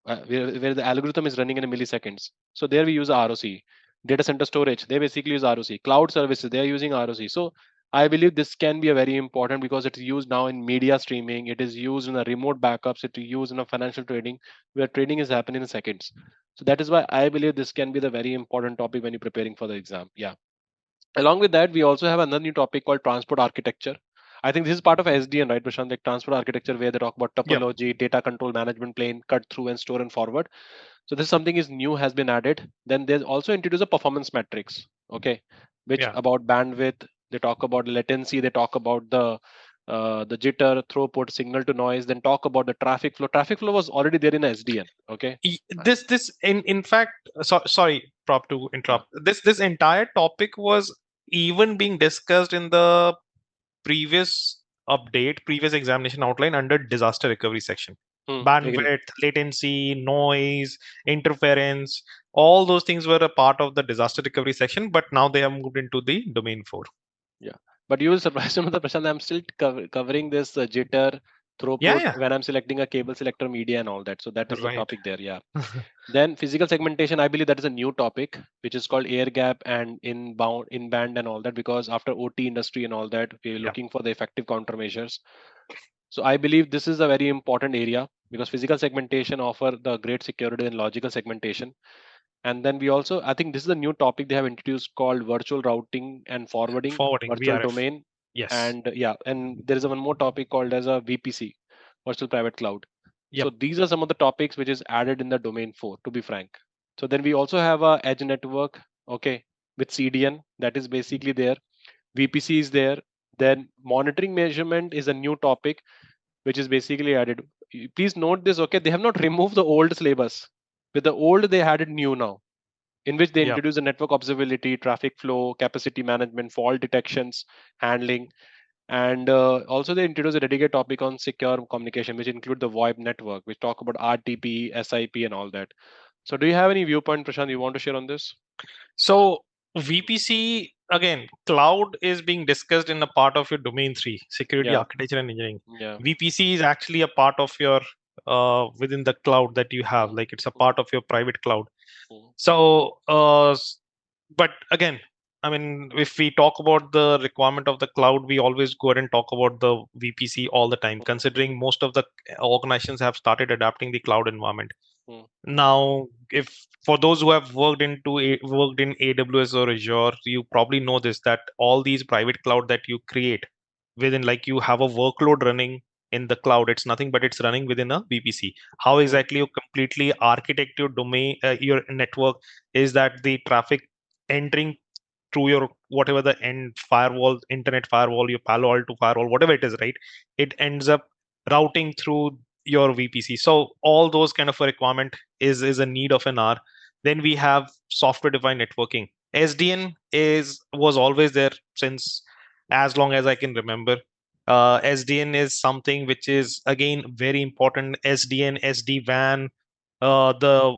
where the algorithm is running in a milliseconds. So there we use ROC. Data center storage, they basically use ROC. Cloud services, they are using ROC. So I believe this can be a very important because it's used now in media streaming. It is used in a remote backups. It is used in a financial trading where trading is happening in seconds. So that is why I believe this can be the very important topic when you're preparing for the exam. Yeah. Along with that, we also have another new topic called transport architecture. I think this is part of SDN, right, Prashant? Like transport architecture, where they talk about Yep. topology, data control management plane, cut through and store and forward. So this is something is new has been added. Then there's also introduced a performance metrics, okay, which Yeah. about bandwidth. They talk about latency. They talk about the jitter, throughput, signal to noise. Then talk about the traffic flow. Traffic flow was already there in SDN, okay. This in fact, sorry, prop to Yeah. interrupt. This entire topic was even being discussed in the previous examination outline under disaster recovery section. Agree. Bandwidth, latency, noise, interference, all those things were a part of the disaster recovery section, but now they have moved into the domain 4. Yeah, but you will surprise me, Prashant. I'm still covering this jitter, Yeah, throughput yeah, when I'm selecting a cable selector media and all that. So that is the right. topic there. Yeah. Then physical segmentation. I believe that is a new topic, which is called air gap and inbound, inband and all that. Because after OT industry and all that, we're Yeah, looking for the effective countermeasures. So I believe this is a very important area because physical segmentation offer the great security and logical segmentation. And then we also, I think this is a new topic they have introduced called virtual routing and forwarding, forwarding, virtual VRF. domain. Yes. And yeah, and there is a one more topic called as a VPC, virtual private cloud. So Yep. these are some of the topics which is added in the domain 4, to be frank. So then we also have a edge network, okay, with CDN that is basically there. VPC is there. Then monitoring measurement is a new topic which is basically added. Please note this, okay, they have not removed the old syllabus. With the old, they added new now, in which they Yeah. introduce the network observability, traffic flow, capacity management, fault detections, handling, and also they introduce a dedicated topic on secure communication, which include the VoIP network, which talk about RTP, SIP, and all that. So, do you have any viewpoint, Prashant, you want to share on this? So VPC again, cloud is being discussed in a part of your domain 3, security Yeah, architecture and engineering. yeah, VPC is actually a part of your within the cloud that you have, mm, like it's a mm, part of your private cloud. mm, So but again, I mean, if we talk about the requirement of the cloud, we always go ahead and talk about the VPC all the time, mm, considering most of the organizations have started adapting the cloud environment. mm, Now, if for those who have worked in AWS or Azure, you probably know this, that all these private cloud that you create within, like you have a workload running in the cloud, it's nothing but it's running within a VPC. How mm, exactly you completely architect your domain, your network, is that the traffic entering through your whatever the end firewall, internet firewall, your Palo Alto firewall, whatever it is, right? It ends up routing through your VPC. So all those kind of a requirement is a need of an hour. Then we have software defined networking. SDN is was always there since as long as I can remember. SDN is something which is again very important. SDN, SD-WAN, the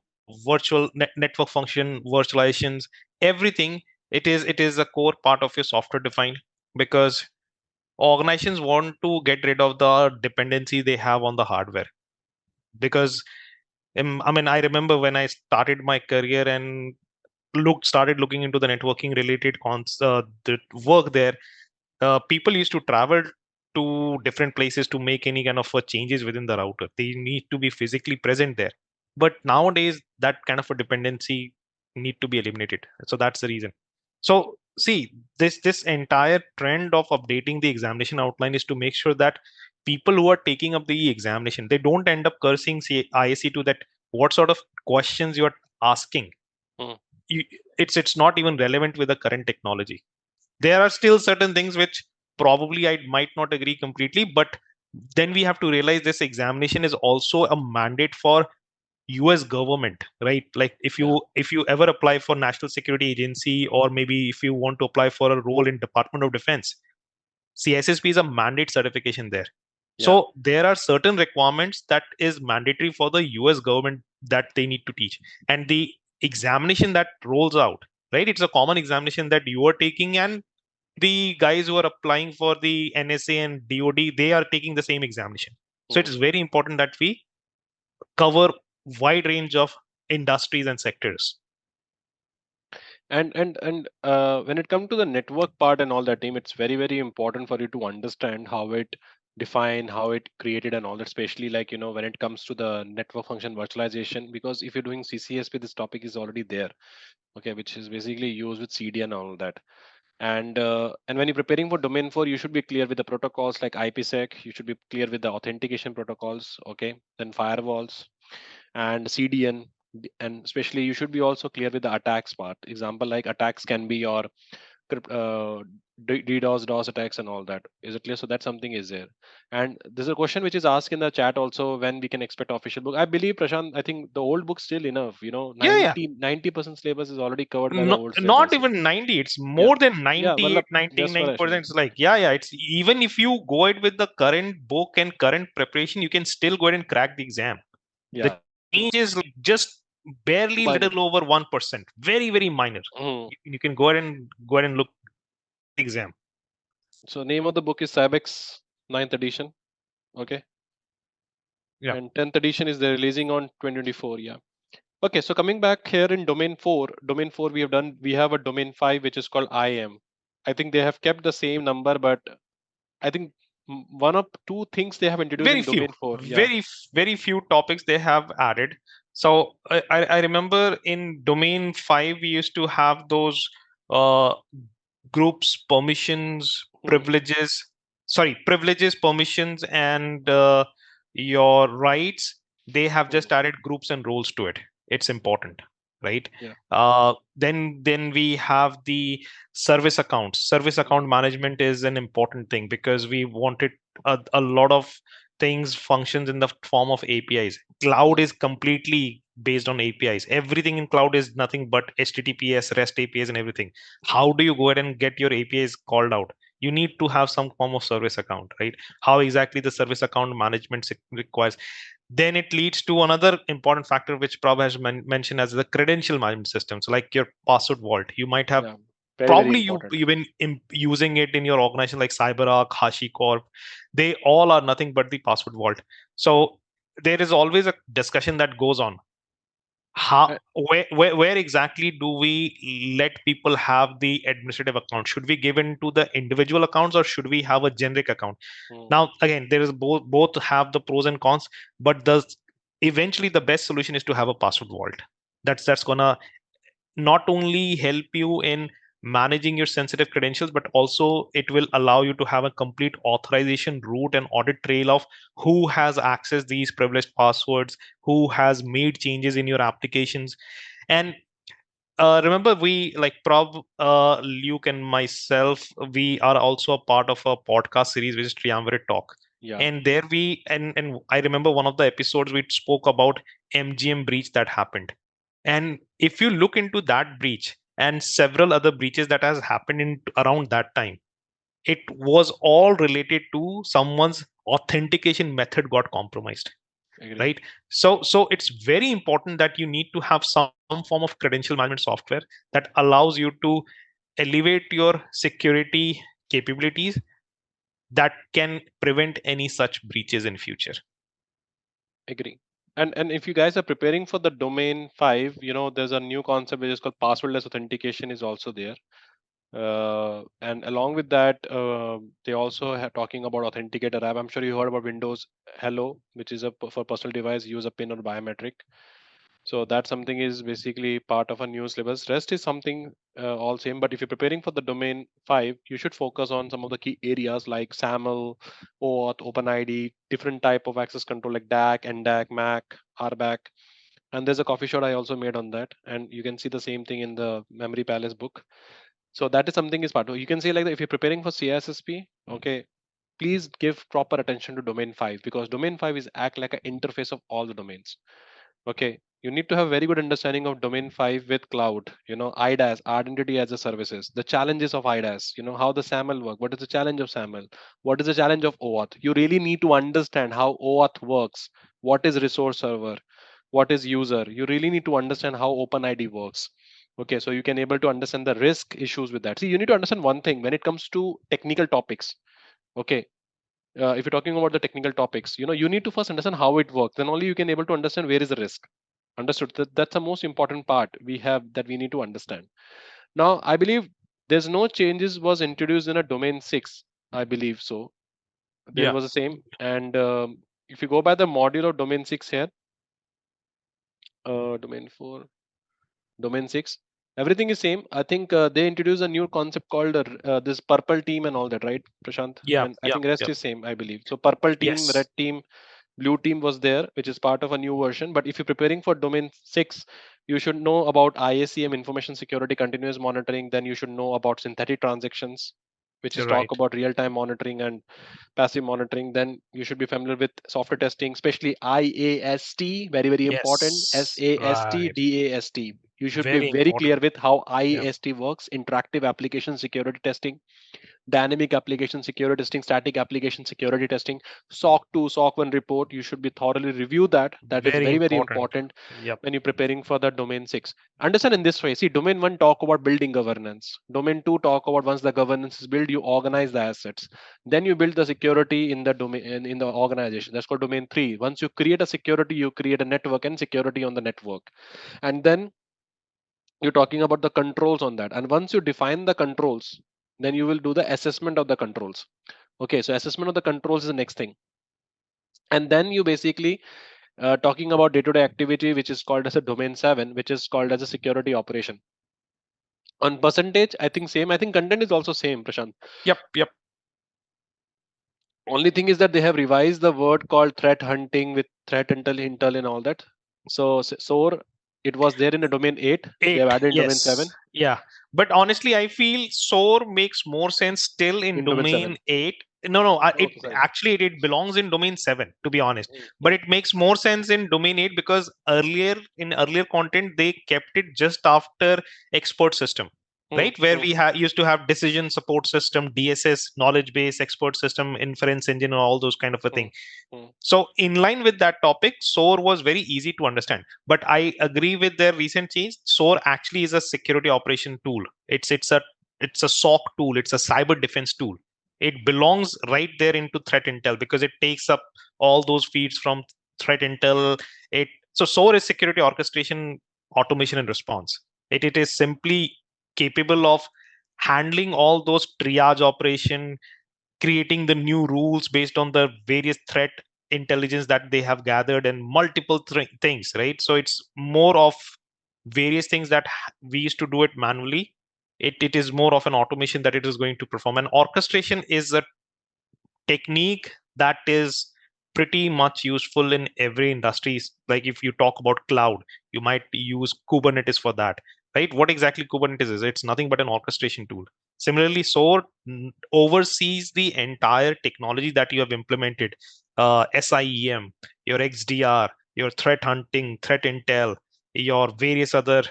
network function virtualizations, everything. It is a core part of your software defined, because organizations want to get rid of the dependency they have on the hardware. Because I mean, I remember when I started my career and started looking into the networking related the work there. People used to travel to different places to make any kind of changes within the router. They need to be physically present there. But nowadays, that kind of a dependency need to be eliminated. So that's the reason. So see, this entire trend of updating the examination outline is to make sure that people who are taking up the examination, they don't end up cursing ISC to that what sort of questions you are asking. mm, You, it's not even relevant with the current technology. There are still certain things which probably I might not agree completely, but then we have to realize this examination is also a mandate for US government, right? Like yeah, if you ever apply for National Security Agency, or maybe if you want to apply for a role in Department of Defense, CISSP is a mandate certification there. yeah, So there are certain requirements that is mandatory for the US government that they need to teach. And the examination that rolls out, right? It's a common examination that you are taking, and the guys who are applying for the NSA and DoD, they are taking the same examination. So it mm. is very important that we cover wide range of industries and sectors. And when it comes to the network part and all that, team, it's very very important for you to understand how it define, how it created and all that, especially like when it comes to the network function virtualization, because if you're doing CCSP, this topic is already there, okay, which is basically used with CD and all that. And when you're preparing for domain 4, you should be clear with the protocols like IPsec. You should be clear with the authentication protocols, okay, then firewalls and CDN. And especially you should be also clear with the attacks part. Example like attacks can be your DDoS, DOS attacks and all that. Is it clear? So that something is there. And there's a question which is asked in the chat also, when we can expect official book. I believe, Prashant, I think the old book's still enough. Yeah, yeah. 90% syllabus is already covered by the No, old not syllabus. even 90, it's Yeah. more than Yeah. Well, 98, just for 99%. assuring. It's like, yeah, yeah, it's even if you go ahead with the current book and current preparation, you can still go ahead and crack the exam. The Yeah. change is like just barely Minor. little over 1%, very, very minor. Mhm. You can go ahead and look the exam. So name of the book is Cybex ninth edition. Okay. Yeah, And 10th edition is they're releasing on 2024. Yeah. Okay, so coming back here in domain 4 we have a domain 5 which is called IAM. I think they have kept the same number, but I think one of two things they have introduced very in few, domain 4. Yeah. very few topics they have added. So I remember in domain 5 we used to have those uh, groups, permissions, Hmm, privileges, permissions, and your rights. They have hmm, just added groups and roles to it. It's important, right? yeah. Then we have the service accounts. Service Hmm, account management is an important thing because we wanted a lot of things functions in the form of APIs. Cloud hmm, is completely based on APIs. Everything in cloud is nothing but HTTPS, REST APIs, and everything. How do you go ahead and get your APIs called out? You need to have some form of service account, right? How exactly the service account management requires. Then it leads to another important factor which Prabh has mentioned as the credential management system. So like your password vault, you might have yeah. Very, very probably important. you've been using it in your organization like CyberArk, HashiCorp. They all are nothing but the password vault. So there is always a discussion that goes on. How Uh, where exactly do we let people have the administrative account? Should we give in to the individual accounts or should we have a generic account? hmm, Now again, there is both have the pros and cons, but the eventually the best solution is to have a password vault. That's gonna not only help you in managing your sensitive credentials, but also it will allow you to have a complete authorization route and audit trail of who has accessed these privileged passwords, who has made changes in your applications. And remember, we like Luke and myself, we are also a part of a podcast series which is Triumvirate Talk. yeah. And there and I remember one of the episodes we spoke about MGM breach that happened. And if you look into that breach and several other breaches that has happened in around that time, it was all related to someone's authentication method got compromised, Agree. right? So it's very important that you need to have some form of credential management software that allows you to elevate your security capabilities that can prevent any such breaches in future. Agree. And if you guys are preparing for the domain 5, there's a new concept which is called passwordless authentication is also there. And along with that, they also are talking about authenticator app. I'm sure you heard about Windows Hello, which is for personal device, use a pin or biometric. So that something is basically part of a new syllabus. Rest is something all same. But if you're preparing for the domain 5, you should focus on some of the key areas like SAML, OAuth, OpenID, different type of access control like DAC, NDAC, MAC, RBAC. And there's a coffee shot I also made on that. And you can see the same thing in the Memory Palace book. So that is something is part of. You can say like that if you're preparing for CISSP, okay, please give proper attention to domain 5 because domain 5 is act like an interface of all the domains. Okay, you need to have very good understanding of domain 5 with cloud, IDaaS, identity as a services, the challenges of IDaaS, how the SAML work, what is the challenge of SAML, what is the challenge of OAuth. You really need to understand how OAuth works, what is resource server, what is user. You really need to understand how OpenID works. Okay, so you can able to understand the risk issues with that. See, you need to understand one thing when it comes to technical topics. Okay, if you're talking about the technical topics, you need to first understand how it works, then only you can able to understand where is the risk. Understood? That's the most important part we have that we need to understand. Now, I believe there's no changes was introduced in a domain 6. I believe so. There Yeah. was the same. And if you go by the module of domain 6 here, domain 4, domain 6, everything is same. I think they introduced a new concept called this purple team and all that, right, Prashant? Yeah. And I Yeah. think rest Yeah. is same, I believe. So purple team, red Yes. team, blue team was there, which is part of a new version. But if you're preparing for domain 6, you should know about IACM, information security continuous monitoring. Then you should know about synthetic transactions, which is You're talk right. about real-time monitoring and passive monitoring. Then you should be familiar with software testing, especially IAST, very, very important, Yes. SAST, Right. DAST. You should be Very very important. clear with how Yeah. IAST works, interactive application security testing, dynamic application security testing, static application security testing, SOC 2, SOC 1 report. You should be thoroughly review that. That is Very very, very important. important Yep. when you're preparing for the domain 6. Understand in this way. See, domain 1 talk about building governance. Domain 2 talk about once the governance is built, you organize the assets. Then you build the security in the domain in the organization. That's called domain 3. Once you create a security, you create a network and security on the network. And then you're talking about the controls on that. And once you define the controls, then you will do the assessment of the controls. Okay, so assessment of the controls is the next thing. And then you basically talking about day-to-day activity, which is called as a domain 7, which is called as a security operation. On percentage, I think same. I think content is also same, Prashant. Yep. Yep. Only thing is that they have revised the word called threat hunting with threat intel and all that. So SOAR, it was there in the domain 8. They have Eight. added in domain Yes. 7. Yeah. But honestly, I feel SOAR makes more sense still in In domain domain 7. eight. No, no. It Okay, sorry. actually it belongs in domain seven, to be honest. Mm, But mm, it makes more sense in domain eight because earlier content they kept it just after expert system, mm, right? Where mm, we used to have decision support system, DSS, knowledge base, expert system, inference engine, and all those kind of a mm, thing. mm. So, in line with that topic, SOAR was very easy to understand. But I agree with their recent change. SOAR actually is a security operation tool. It's a SOC tool. It's a cyber defense tool. It belongs right there into threat intel because it takes up all those feeds from threat intel. So SOAR is security orchestration, automation, and response. It is simply capable of handling all those triage operation, creating the new rules based on the various threat intelligence that they have gathered and multiple things, right? So it's more of various things that we used to do it manually. It is more of an automation that it is going to perform. And orchestration is a technique that is pretty much useful in every industry. Like if you talk about cloud, you might use Kubernetes for that, right? What exactly Kubernetes is? It's nothing but an orchestration tool. Similarly, SOAR oversees the entire technology that you have implemented, SIEM, your XDR, your threat hunting, threat intel, your various other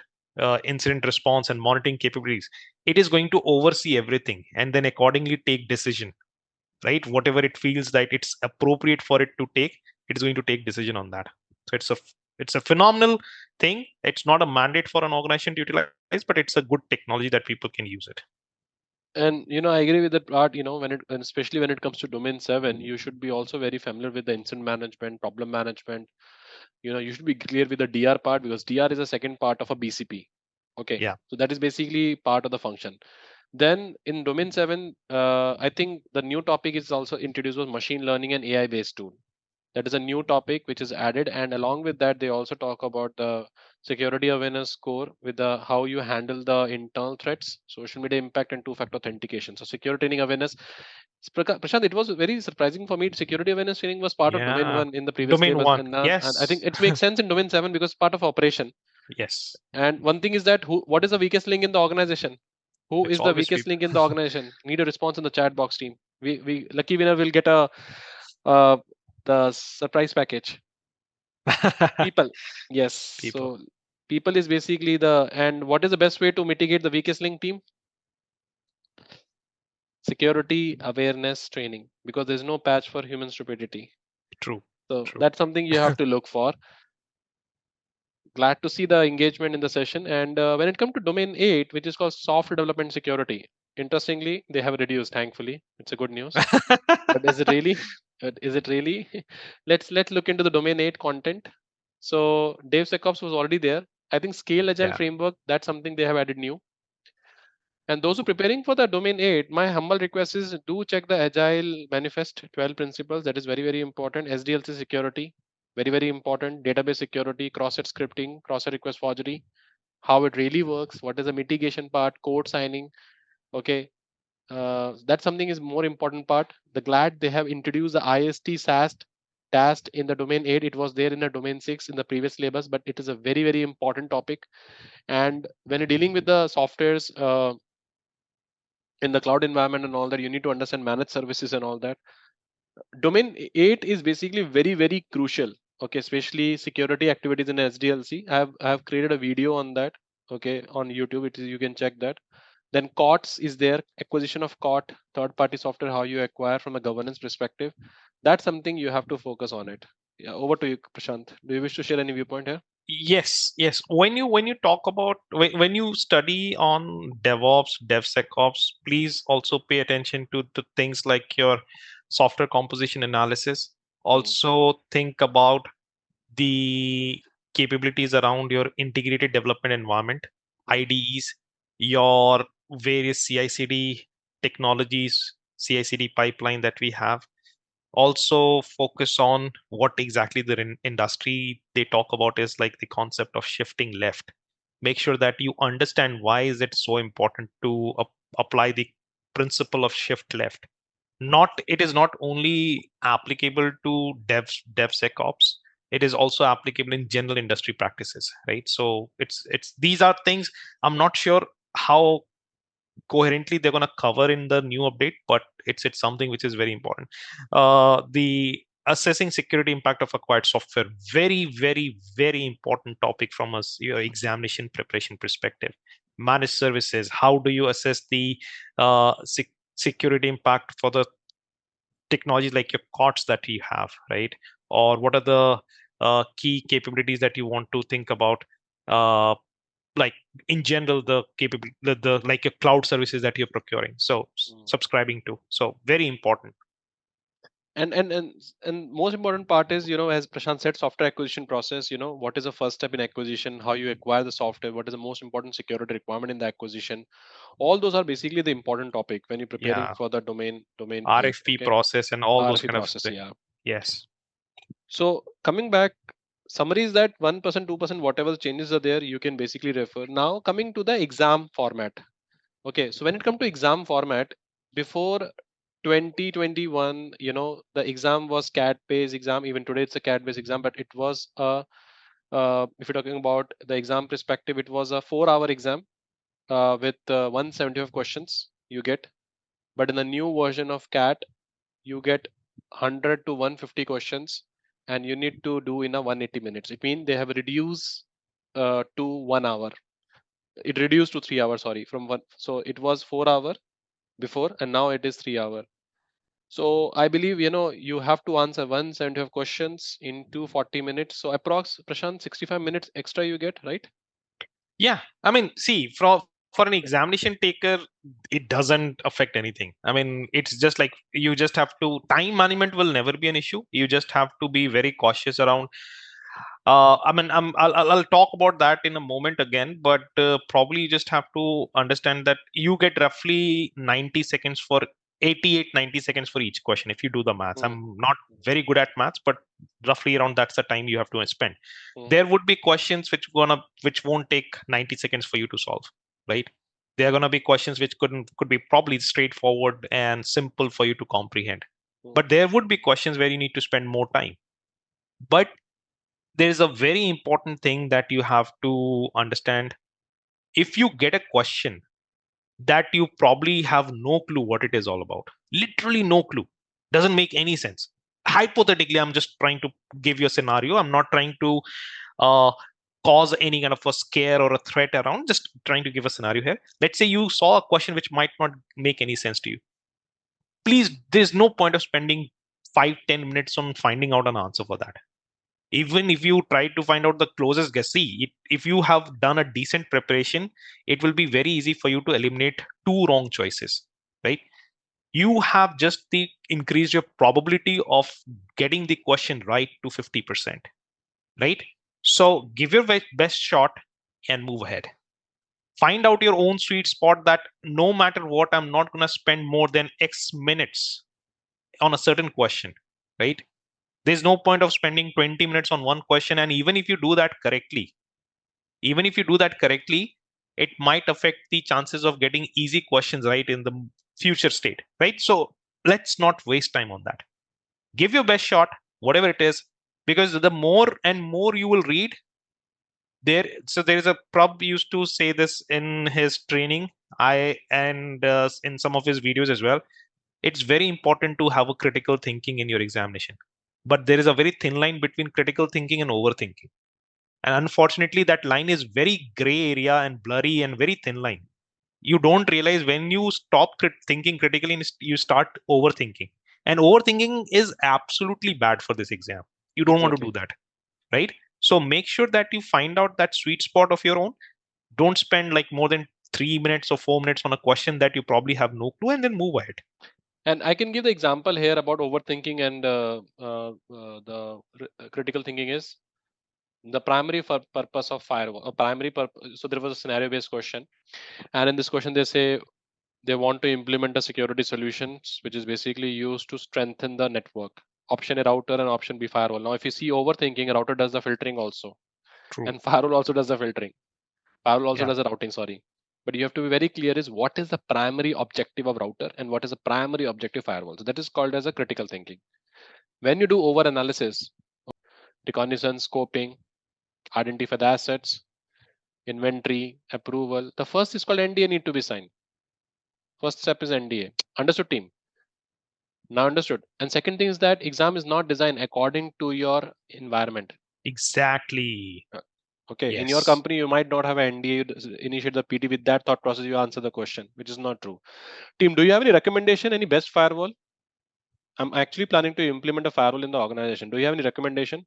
incident response and monitoring capabilities. It is going to oversee everything and then accordingly take decision, right? Whatever it feels that it's appropriate for it to take, it's going to take decision on that. So it's a phenomenal thing. It's not a mandate for an organization to utilize, but it's a good technology that people can use it. And I agree with that part. And especially when it comes to domain 7, you should be also very familiar with the incident management, problem management. You should be clear with the DR part because DR is a second part of a BCP. Okay, Yeah. so that is basically part of the function. Then in domain 7, I think the new topic is also introduced was machine learning and AI based tool. That is a new topic which is added, and along with that, they also talk about the security awareness score with the how you handle the internal threats, social media impact, and two-factor authentication. So security training awareness. Prashant, it was very surprising for me. Security awareness training was part of domain Yeah. 1 in the previous Domain tables, one. and I think Yes. it makes sense in domain 7 because part of operation. Yes. And one thing is that what is the weakest link in the organization? Who It's is the always weakest people. link in the organization? Need a response in the chat box team. We lucky winner will get a uh, the surprise package. People. Yes. People. So people is basically the and what is the best way to mitigate the weakest link team? Security awareness training because there's no patch for human stupidity. True. So True. that's something you have to look for. Glad to see the engagement in the session. And when it comes to domain 8, which is called software development security, interestingly, they have reduced. Thankfully, it's a good news. But is it really? Is it really? Let's look into the domain 8 content. So DevSecOps was already there. I think Scale Agile Yeah. framework, that's something they have added new. And those who preparing for the domain 8, my humble request is do check the Agile Manifest 12 principles. That is very, very important. SDLC security, very, very important. Database security, cross-site scripting, cross-site request forgery, how it really works, what is the mitigation part, code signing. Okay, that's something is more important part. The glad they have introduced the IST SAST TAST in the domain 8. It was there in the domain 6 in the previous syllabus, but it is a very, very important topic. And when you're dealing with the softwares, in the cloud environment and all that, you need to understand managed services and all that. Domain 8 is basically very, very crucial. Okay, especially security activities in SDLC. I have created a video on that. Okay, on YouTube, it is, you can check that. Then COTS is there, acquisition of COT, third party software, how you acquire from a governance perspective. That's something you have to focus on it. Yeah, over to you, Prashant. Do you wish to share any viewpoint here? Yes. When you talk about when you study on DevOps, DevSecOps, please also pay attention to the things like your software composition analysis. Mm, Also think about the capabilities around your integrated development environment, mm, IDEs, your various CI/CD technologies, CI/CD pipeline that we have. Also focus on what exactly the industry they talk about is like the concept of shifting left. Make sure that you understand why is it so important to apply the principle of shift left. Not it is not only applicable to DevSecOps. It is also applicable in general industry practices, right? So it's these are things I'm not sure how coherently they're going to cover in the new update, but it's something which is very important. The assessing security impact of acquired software, very important topic from us your examination preparation perspective. Managed services, how do you assess the security impact for the technologies like your COTS that you have, right? Or what are the key capabilities that you want to think about, uh, like in general the capability the like your cloud services that you're procuring, so mm. subscribing to, so very important. And most important part is, as Prashant said, software acquisition process. What is the first step in acquisition, how you acquire the software, what is the most important security requirement in the acquisition. All those are basically the important topic when you're preparing Yeah, for the domain 8. RFP Okay, process and all those RFP kind of process, things. yeah. Yes. So coming back, summary is that 1%, 2%, whatever the changes are there, you can basically refer. Now coming to the exam format. Okay, so when it comes to exam format, before 2021, the exam was CAT based exam. Even today it's a CAT based exam, but it was a, if you're talking about the exam perspective, it was a 4 hour exam, with 175 questions you get. But in the new version of CAT, you get 100 to 150 questions, and you need to do in a 180 minutes. It means they have reduced to 1 hour. It reduced to 3 hours, sorry, from one. So it was 4 hour before, and now it is 3 hour. So I believe, you have to answer 175 questions in 240 minutes. So approx, Prashant, 65 minutes extra you get, right? Yeah, I mean, see, for an examination taker, it doesn't affect anything. I mean, it's just like you just have to, time management will never be an issue. You just have to be very cautious around. I mean, I'll talk about that in a moment again, but probably you just have to understand that you get roughly 90 seconds for 88, 90 seconds for each question if you do the maths. Mm, I'm not very good at maths, but roughly around that's the time you have to spend. mm, There would be questions which won't take 90 seconds for you to solve, right? There are gonna be questions which could be probably straightforward and simple for you to comprehend. mm, But there would be questions where you need to spend more time. But there is a very important thing that you have to understand. If you get a question that you probably have no clue what it is all about, literally no clue, doesn't make any sense. Hypothetically, I'm just trying to give you a scenario. I'm not trying to uh, cause any kind of a scare or a threat around, just trying to give a scenario here. Let's say you saw a question which might not make any sense to you. Please, there's no point of spending 5-10 minutes on finding out an answer for that. Even if you try to find out the closest guess, see if you have done a decent preparation, it will be very easy for you to eliminate two wrong choices, right? You have just the increased your probability of getting the question right to 50%, right? So give your best shot and move ahead. Find out your own sweet spot that no matter what, I'm not going to spend more than X minutes on a certain question, right? There's no point of spending 20 minutes on one question. And even if you do that correctly, it might affect the chances of getting easy questions right in the future state, right? So let's not waste time on that. Give your best shot, whatever it is, because the more and more you will read, there is a prob used to say this in his training, in some of his videos as well. It's very important to have a critical thinking in your examination, but there is a very thin line between critical thinking and overthinking, and unfortunately that line is very gray area and blurry and very thin line. You don't realize when you stop thinking critically and you start overthinking, and overthinking is absolutely bad for this exam. You don't want to do Exactly. that, right? So make sure that you find out that sweet spot of your own. Don't spend like more than 3 minutes or 4 minutes on a question that you probably have no clue, and then move ahead. And I can give the example here about overthinking and the critical thinking is the primary purpose of firewall. So there was a scenario based question, and in this question they say they want to implement a security solutions which is basically used to strengthen the network. Option A router and option B firewall. Now, if you see overthinking, a router does the filtering also, True. and firewall also does the filtering. Firewall also Yeah. does the routing. Sorry, but you have to be very clear is what is the primary objective of router and what is the primary objective firewall. So that is called as a critical thinking. When you do over analysis, reconnaissance, scoping, identify the assets, inventory, approval. The first is called NDA need to be signed. First step is NDA. Understood, team? Now understood. And second thing is that exam is not designed according to your environment. Exactly. Okay, in your Yes. company, you might not have an NDA, you initiate the PT with that thought process, you answer the question, which is not true. Team, do you have any recommendation, any best firewall? I'm actually planning to implement a firewall in the organization. Do you have any recommendation?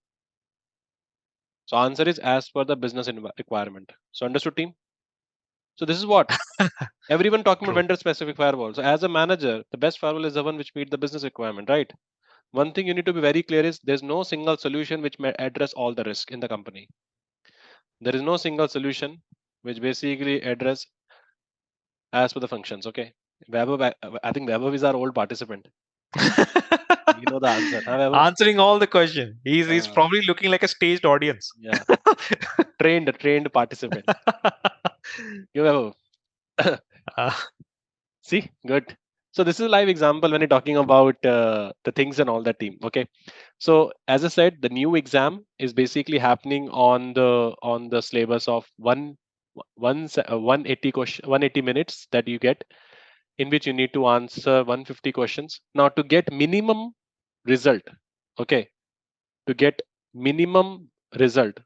So answer is as per the business requirement. So understood, team? So this is what everyone talking about True. vendor specific firewall. So as a manager, the best firewall is the one which meet the business requirement, right? One thing you need to be very clear is there's no single solution which may address all the risk in the company. There is no single solution which basically address as per the functions. Okay. Vaibhav, I think Vaibhav is our old participant. You know the answer. Huh, Vaibhav? Answering all the question. He's Uh, probably looking like a staged audience. yeah. Trained participant. You Vaibhav. Uh, See, good. So this is a live example when you're talking about the things and all that team. Okay. So as I said, the new exam is basically happening on the syllabus of 180 question 180 minutes that you get, in which you need to answer 150 questions. Now to get minimum result, okay, to get minimum result,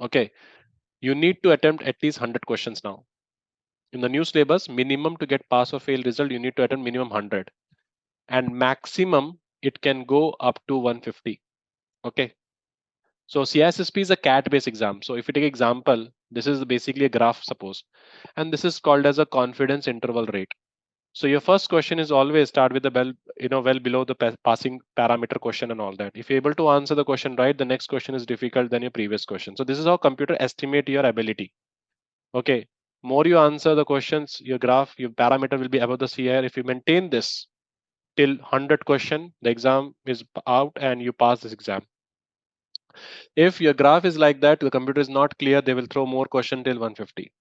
okay, you need to attempt at least 100 questions now. In the new syllabus, minimum to get pass or fail result, you need to attempt minimum 100, and maximum it can go up to 150. Okay. So CISSP is a cat based exam. So if you take example, this is basically a graph, suppose, and this is called as a confidence interval rate. So your first question is always start with the well below the passing parameter question and all that. If you're able to answer the question right, the next question is difficult than your previous question. So this is how computer estimate your ability. Okay. More you answer the questions, your graph, your parameter will be above the CIR. If you maintain this till 100 question, the exam is out and you pass this exam. If your graph is like that, the computer is not clear, they will throw more question till 150.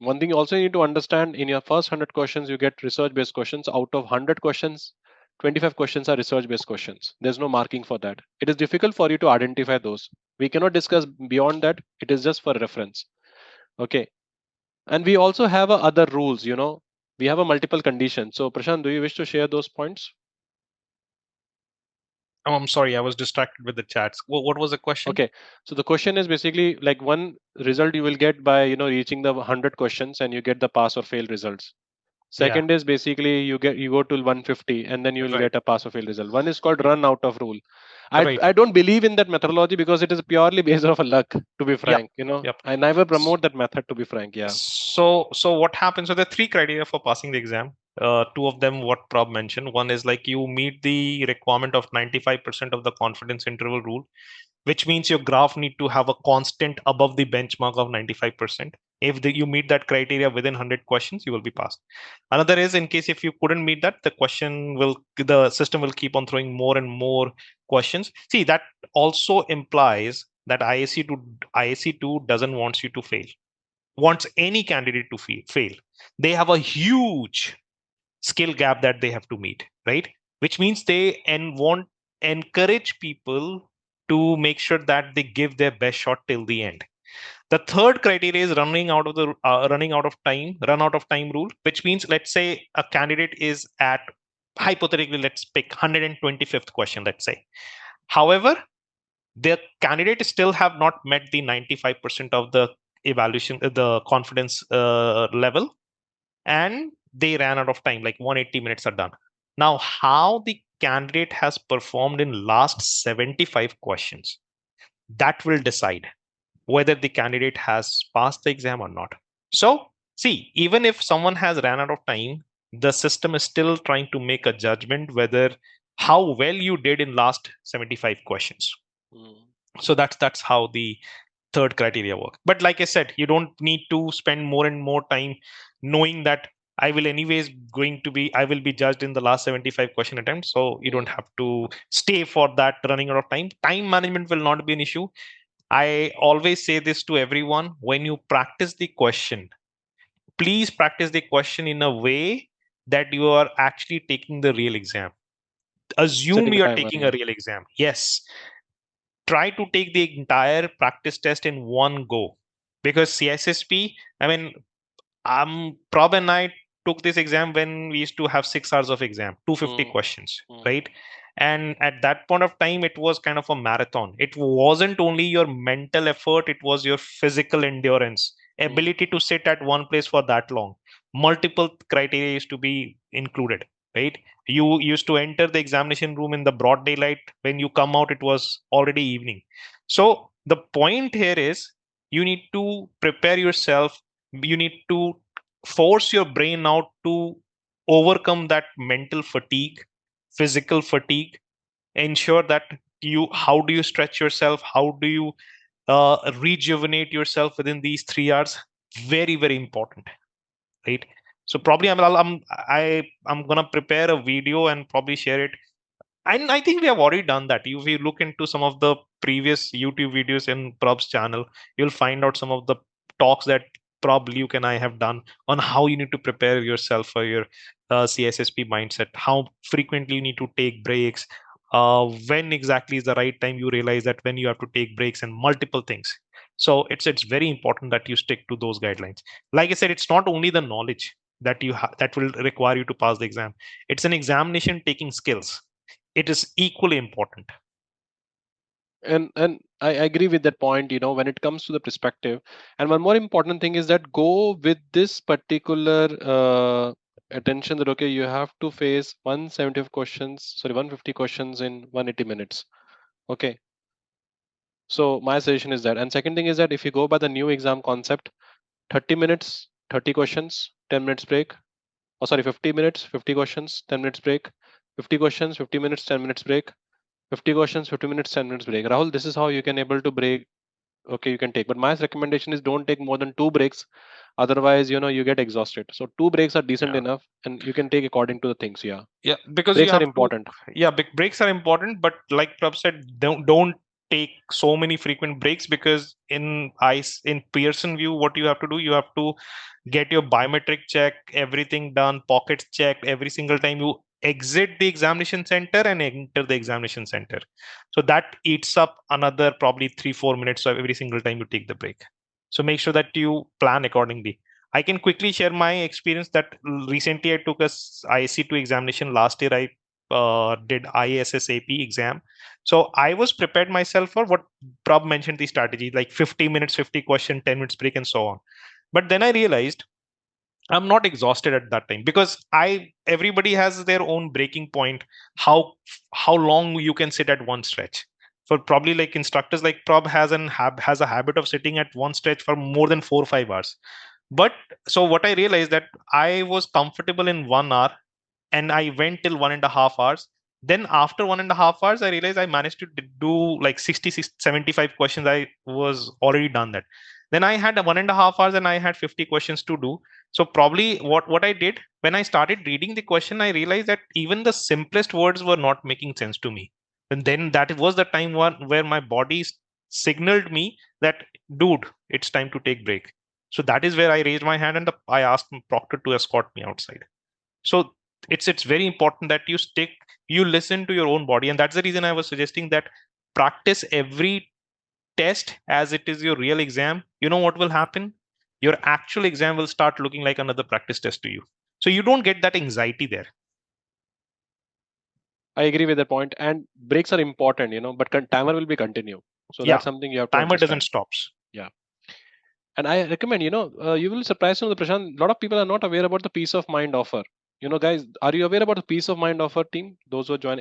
One thing you also need to understand, in your first 100 questions, you get research based questions. Out of 100 questions, 25 questions are research based questions. There's no marking for that. It is difficult for you to identify those. We cannot discuss beyond that. It is just for reference. Okay. And we also have other rules, we have a multiple conditions. So Prashant, do you wish to share those points? oh, I'm sorry, I was distracted with the chats. What was the question? Okay, so the question is basically like one result you will get by reaching the 100 questions and you get the pass or fail results. Yeah, Second is basically you go to 150 and then you will right, get a pass or fail result. One is called run out of rule. I right. I don't believe in that methodology because it is purely based off of luck. To be Yep, frank, yep. I never S- promote that method. To be frank, yeah. So what happens? So there are three criteria for passing the exam. Two of them, what Prob mentioned. One is like you meet the requirement of 95% of the confidence interval rule. which means your graph need to have a constant above the benchmark of 95%. If you meet that criteria within 100 questions, you will be passed. Another is, in case if you couldn't meet that, the system will keep on throwing more and more questions. See, that also implies that ISC2 doesn't want you to fail, wants any candidate to fail. They have a huge skill gap that they have to meet, right? Which means they want encourage people to make sure that they give their best shot till the end. The third criteria is run out of time rule, which means, let's say a candidate is at, hypothetically, let's pick 125th question, let's say. However, the candidate still have not met the 95% of the evaluation, the confidence level, and they ran out of time, like 180 minutes are done. Now, how the candidate has performed in last 75 questions, that will decide whether the candidate has passed the exam or not. So, see, even if someone has ran out of time, the system is still trying to make a judgment whether how well you did in last 75 questions. So that's how the third criteria work. But like I said, you don't need to spend more and more time knowing that I will be judged in the last 75 question attempts. So you don't have to stay for that running out of time. Time management will not be an issue. I always say this to everyone: when you practice the question, please practice the question in a way that you are actually taking the real exam. Assume Setting a you are timer, taking a yeah. real exam. Yes, try to take the entire practice test in one go, because CISSP, I mean, Prob and I took this exam when we used to have 6 hours of exam, 250 questions, right? And at that point of time, it was kind of a marathon. It wasn't only your mental effort, it was your physical endurance, ability to sit at one place for that long. Multiple criteria used to be included, right? You used to enter the examination room in the broad daylight. When you come out, it was already evening. So the point here is, you need to prepare yourself. You need to force your brain out to overcome that mental fatigue, physical fatigue. Ensure that how do you stretch yourself, how do you rejuvenate yourself within these 3 hours. Very, very important, right? So probably I'm gonna prepare a video and probably share it. And I think we have already done that. If you look into some of the previous YouTube videos in Prob's channel, you'll find out some of the talks that Prob, Luke, and I have done on how you need to prepare yourself for your CSSP mindset, how frequently you need to take breaks, when exactly is the right time you realize that when you have to take breaks, and multiple things. So it's very important that you stick to those guidelines. Like I said, it's not only the knowledge that that will require you to pass the exam. It's an examination taking skills. It is equally important. And I agree with that point, when it comes to the perspective. And one more important thing is that go with this particular attention, that okay, you have to face 150 questions in 180 minutes. Okay, so my suggestion is that. And second thing is that if you go by the new exam concept, 30 minutes, 30 questions, 10 minutes break. Oh, sorry, 50 minutes, 50 questions, 10 minutes break. 50 questions, 50 minutes, 10 minutes break. 50 questions, 50 minutes, 10 minutes break. Rahul, this is how you can able to break. Okay, you can take, but my recommendation is don't take more than 2 breaks. Otherwise, you get exhausted. So 2 breaks are decent Yeah. enough, and you can take according to the things. Yeah, Yeah, because you breaks are have to. important. Yeah, big breaks are important, but like Prab said, don't take so many frequent breaks, because in Pearson view, what you have to do, you have to get your biometric check, everything done, pockets checked every single time you exit the examination center and enter the examination center. So that eats up another probably 3-4 minutes of every single time you take the break. So make sure that you plan accordingly. I can quickly share my experience that recently I took a ISC2 examination. Last year I did ISSAP exam. So I was prepared myself for what Prab mentioned, the strategy, like 50 minutes, 50 question, 10 minutes break, and so on. But then I realized I'm not exhausted at that time, because everybody has their own breaking point, how long you can sit at one stretch. For probably like instructors like Prob has a habit of sitting at one stretch for more than 4 or 5 hours. But so what I realized, that I was comfortable in 1 hour, and I went till 1.5 hours. Then after 1.5 hours, I realized I managed to do like 60, 75 questions. I was already done that. Then I had 1.5 hours and I had 50 questions to do. So probably what I did when I started reading the question, I realized that even the simplest words were not making sense to me. And then that was the time where my body signaled me that, dude, it's time to take break. So that is where I raised my hand and I asked Proctor to escort me outside. So it's very important that you listen to your own body, and that's the reason I was suggesting that practice every test as it is your real exam. You know what will happen? Your actual exam will start looking like another practice test to you, so you don't get that anxiety there. I agree with the point, and breaks are important, but timer will be continue. So Yeah, that's something you have to timer doesn't understand. stops. Yeah. And I recommend, you will surprise you, the Prashant. A lot of people are not aware about the peace of mind offer. Guys, are you aware about the peace of mind offer team? Those who join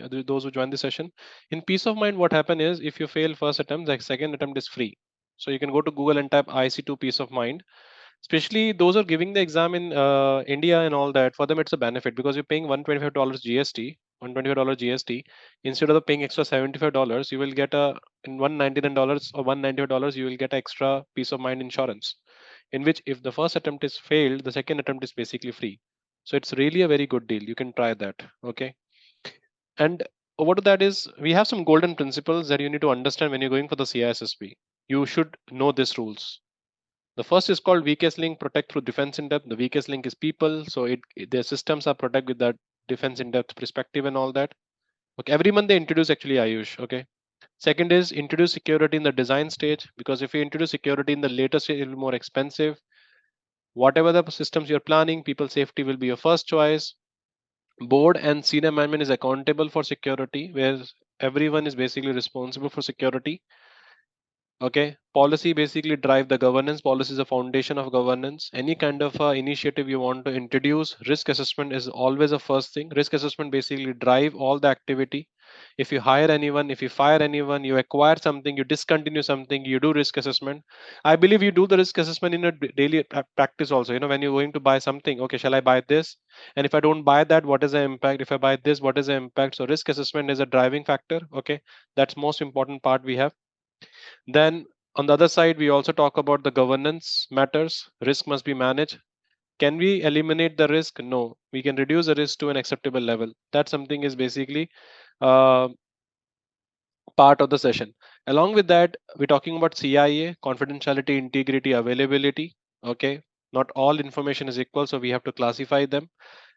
the session. In peace of mind, what happen is if you fail first attempt, the second attempt is free. So you can go to Google and type IC2 peace of mind. Especially those who are giving the exam in India and all that, for them it's a benefit because you're paying $125 GST, $125 GST. Instead of paying extra $75, you will get a in $199 or $195 you will get extra peace of mind insurance. In which if the first attempt is failed, the second attempt is basically free. So it's really a very good deal. You can try that. Okay. And over to that is we have some golden principles that you need to understand when you're going for the CISSP. You should know these rules. The first is called weakest link, protect through defense in depth. The weakest link is people, so their systems are protect with that defense in depth perspective and all that. Okay, every month they introduce actually Ayush. Okay. Second is introduce security in the design stage because if you introduce security in the later stage, it will be more expensive. Whatever the systems you're planning, people safety will be your first choice. Board and senior management is accountable for security, where everyone is basically responsible for security. Okay, policy basically drive the governance. Policy is a foundation of governance. Any kind of initiative you want to introduce, risk assessment is always a first thing. Risk assessment basically drive all the activity. If you hire anyone, if you fire anyone, you acquire something, you discontinue something, you do risk assessment. I believe you do the risk assessment in a daily practice also. When you're going to buy something, okay, shall I buy this? And if I don't buy that, what is the impact? If I buy this, what is the impact? So risk assessment is a driving factor. Okay, that's most important part we have. Then on the other side, we also talk about the governance matters. Risk must be managed. Can we eliminate the risk? No. We can reduce the risk to an acceptable level. That something is basically uh, part of the session. Along with that, we're talking about CIA, confidentiality, integrity, availability. Okay. Not all information is equal, so we have to classify them.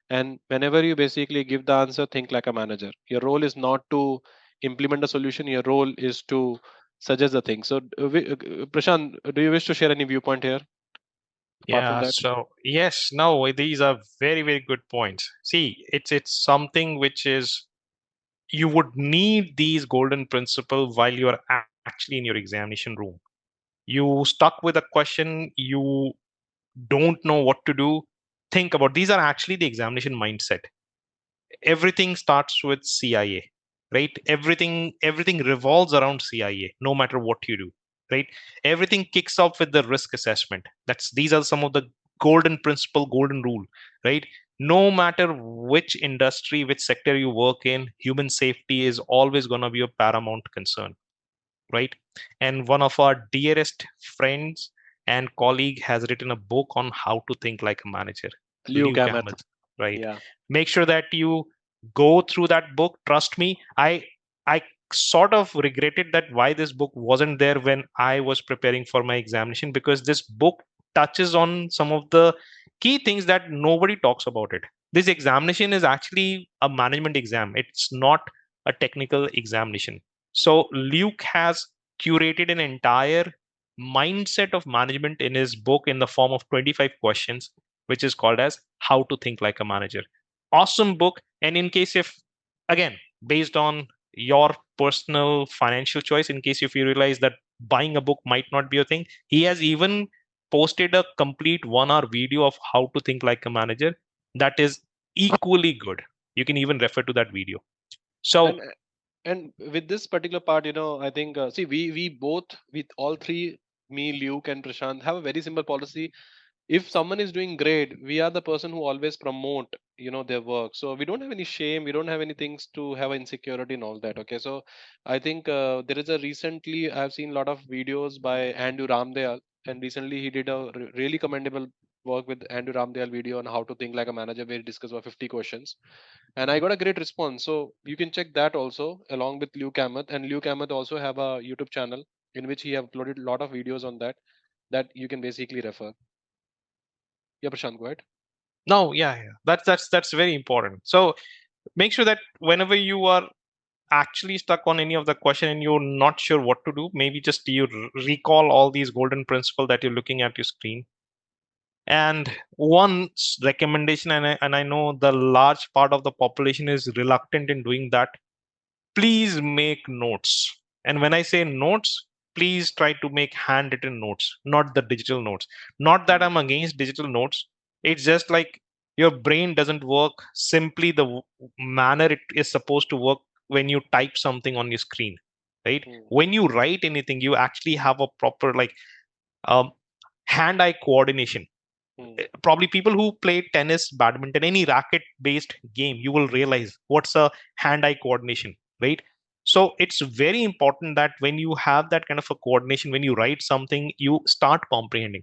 And whenever you basically give the answer, think like a manager. Your role is not to implement a solution, your role is to suggest the thing. So, Prashant, do you wish to share any viewpoint here apart from Yeah, that? so yes, no, these are very, very good points. See, it's something which is, you would need these golden principles while you are actually in your examination room. You stuck with a question, you don't know what to do. Think about, these are actually the examination mindset. Everything starts with CIA, right? Everything revolves around CIA, no matter what you do, right? Everything kicks off with the risk assessment. These are some of the golden principle, golden rule, right? No matter which industry, which sector you work in, human safety is always going to be a paramount concern, right? And one of our dearest friends and colleague has written a book on how to think like a manager, Liu Liu Gameth. Campbell, right? Yeah. Make sure that you go through that book. Trust me, I sort of regretted that why this book wasn't there when I was preparing for my examination, because this book touches on some of the key things that nobody talks about it. This examination is actually a management exam. It's not a technical examination. So Luke has curated an entire mindset of management in his book in the form of 25 questions, which is called as How to Think Like a Manager. Awesome book. And in case if, again, based on your personal financial choice, in case if you realize that buying a book might not be a thing, he has even posted a complete 1 hour video of how to think like a manager that is equally good. You can even refer to that video. So And and with this particular part, I think see we both with all three, me, Luke, and Prashant have a very simple policy. if someone is doing great, we are the person who always promote, their work. So we don't have any shame, we don't have any things to have insecurity and all that. Okay, so I think there is a recently I've seen a lot of videos by Andrew Ramdale, and recently he did a really commendable work with Andrew Ramdale video on how to think like a manager, where he discussed about 50 questions, and I got a great response. So you can check that also along with Luke Kamath, and Luke Kamath also have a YouTube channel in which he have uploaded a lot of videos on that you can basically refer. Yeah, Prashant, go ahead. No, yeah. That's very important. So make sure that whenever you are actually stuck on any of the question and you're not sure what to do, maybe just you recall all these golden principle that you're looking at your screen. And one recommendation, and I know the large part of the population is reluctant in doing that, please make notes. And when I say notes, please try to make handwritten notes, not the digital notes. Not that Hmm. I'm against digital notes. It's just like your brain doesn't work simply the manner it is supposed to work when you type something on your screen, right? Hmm. When you write anything, you actually have a proper like um, hand-eye coordination. Hmm. Probably people who play tennis, badminton, any racket based game, you will realize what's a hand eye coordination, right? So it's very important that when you have that kind of a coordination, when you write something, you start comprehending.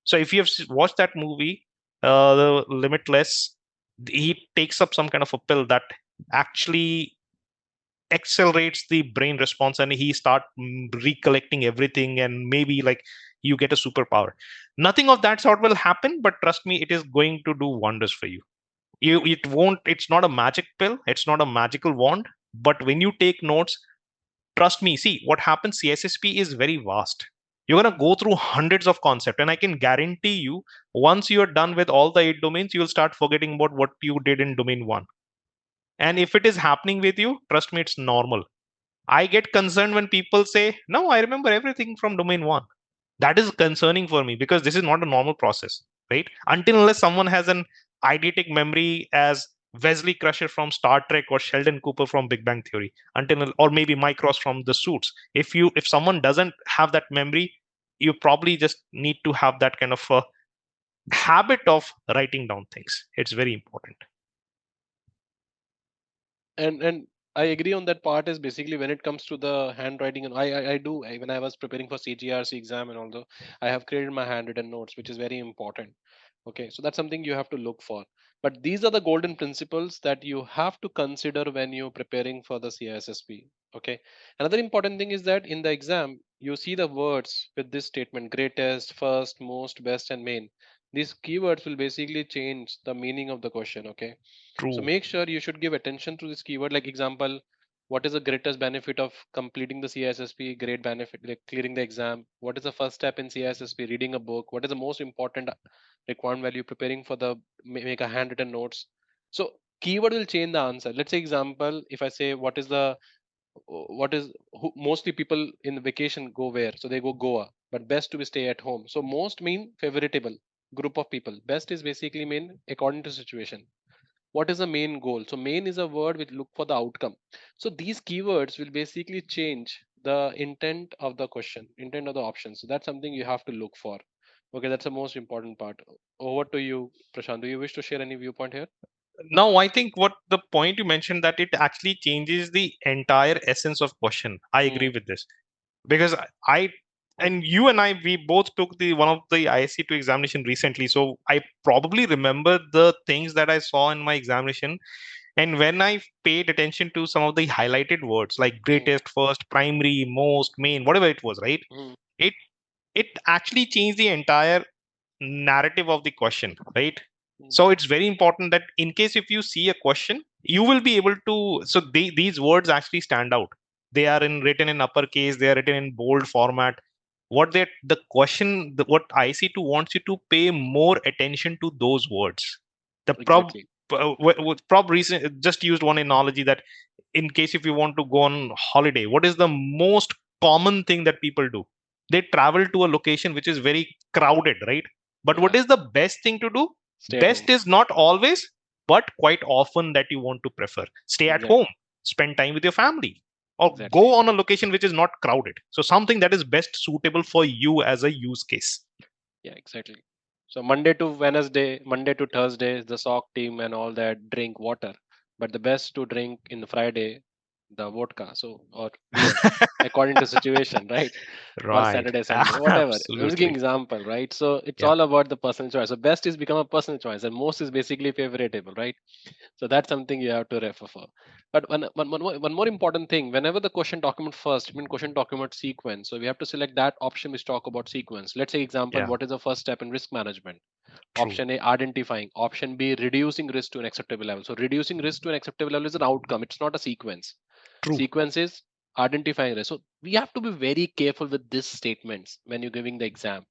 So if you have watched that movie, the Limitless, he takes up some kind of a pill that actually accelerates the brain response, and he start recollecting everything, and maybe like you get a superpower. Nothing of that sort will happen, but trust me, it is going to do wonders for you. It won't, it's not a magic pill, it's not a magical wand, but when you take notes, trust me, see what happens. CSSP is very vast. You're going to go through hundreds of concepts, and I can guarantee you, once you're done with all the 8 domains, you'll start forgetting about what you did in domain 1. And if it is happening with you, trust me, it's normal. I get concerned when people say, no, I remember everything from domain 1. That is concerning for me because this is not a normal process, right? Until unless someone has an eidetic memory as Wesley Crusher from Star Trek or Sheldon Cooper from Big Bang Theory, until or maybe Mike Ross from The Suits. If someone doesn't have that memory, you probably just need to have that kind of a habit of writing down things. It's very important. And I agree on that part. Is basically when it comes to the handwriting, and I do when I was preparing for CGRC exam, and although I have created my handwritten notes, which is very important. Okay, so that's something you have to look for. But these are the golden principles that you have to consider when you're preparing for the CISSP. Okay, another important thing is that in the exam you see the words with this statement: greatest, first, most, best, and main. These keywords will basically change the meaning of the question. Okay, so True. make sure you should give attention to this keyword. Like example, what is the greatest benefit of completing the CISSP? Great benefit, like clearing the exam. What is the first step in CISSP? Reading a book. What is the most important requirement value? Preparing for the make a handwritten notes. So keyword will change the answer. Let's say example, if I say what is mostly people in the vacation go where? So they go Goa, but best to be stay at home. So most mean favoritable group of people. Best is basically mean according to situation. What is the main goal? So main is a word which look for the outcome. So these keywords will basically change the intent of the question, intent of the option. So that's something you have to look for. Okay, that's the most important part. Over to you, Prashant. Do you wish to share any viewpoint here? Now, I think what the point you mentioned, that it actually changes the entire essence of question. I agree Hmm. with this because I and you and I, we both took the one of the ISC2 examination recently, so I probably remember the things that I saw in my examination. And when I paid attention to some of the highlighted words like Hmm. greatest, first, primary, most, main, whatever it was, right? Hmm. It it actually changed the entire narrative of the question, right? Hmm. So it's very important that in case if you see a question, you will be able to. So these words actually stand out. They are in written in uppercase. They are written in bold format. What they the question, what IC2 wants you to pay more attention to those words. The Exactly. prob reason just used one analogy that in case if you want to go on holiday, what is the most common thing that people do? They travel to a location which is very crowded, right? But what Yeah. is the best thing to do? Stay at home. Best is not always, but quite often that you want to prefer. Stay at home, Exactly. spend time with your family, or go Exactly. on a location which is not crowded. So something that is best suitable for you as a use case. Yeah. Exactly. So Monday to Thursday, the SOC team and all that drink water, but the best to drink in the Friday, the vodka, so or beer, according to situation, right? Or Right. Saturday, Sunday, whatever. I'm just giving Absolutely. example, right? So it's Yeah. all about the personal choice. So best is become a personal choice, and most is basically favorable, right? So that's something you have to refer for. But one more important thing, whenever the question document first, I mean question document sequence. So we have to select that option which talk about sequence. Let's say example, Yeah. what is the first step in risk management? True. Option A, identifying. Option B, reducing risk to an acceptable level. So reducing risk to an acceptable level is an outcome. It's not a sequence. True. Sequence is identifying risk. So we have to be very careful with these statements when you're giving the exam.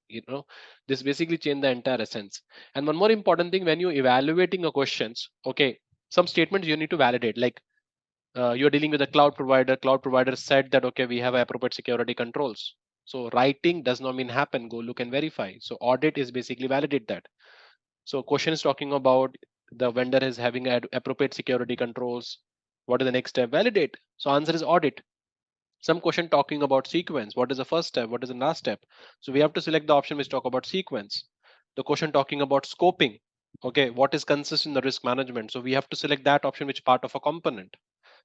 This basically change the entire essence. And one more important thing, when you're evaluating your questions, okay, some statements you need to validate. Like you're dealing with a cloud provider. Cloud provider said that okay, we have appropriate security controls. So writing does not mean happen. Go look and verify. So audit is basically validate that. So question is talking about the vendor is having appropriate security controls. What is the next step? Validate. So answer is audit. Some question talking about sequence. What is the first step? What is the last step? So we have to select the option which talk about sequence. The question talking about scoping. Okay, what is consist in the risk management? So we have to select that option which part of a component.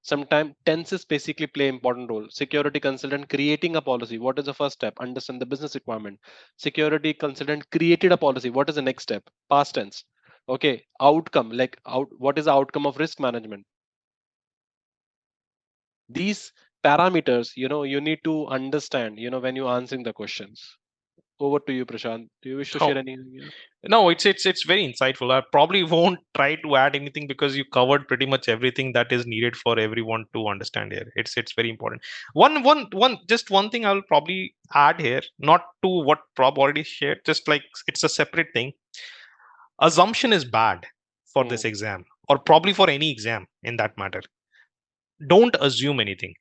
Sometimes tenses basically play important role. Security consultant creating a policy. What is the first step? Understand the business requirement. Security consultant created a policy. What is the next step? Past tense. Okay, outcome what is the outcome of risk management? These parameters, you need to understand, when you're answering the questions. Over to you, Prashant. Do you wish to Oh, share anything? Yeah. no, it's very insightful. I probably won't try to add anything because you covered pretty much everything that is needed for everyone to understand here. It's very important. Just one thing I will probably add here, not to what Prob already shared, just like it's a separate thing. Assumption is bad for this Hmm. exam, or probably for any exam in that matter. Don't assume anything.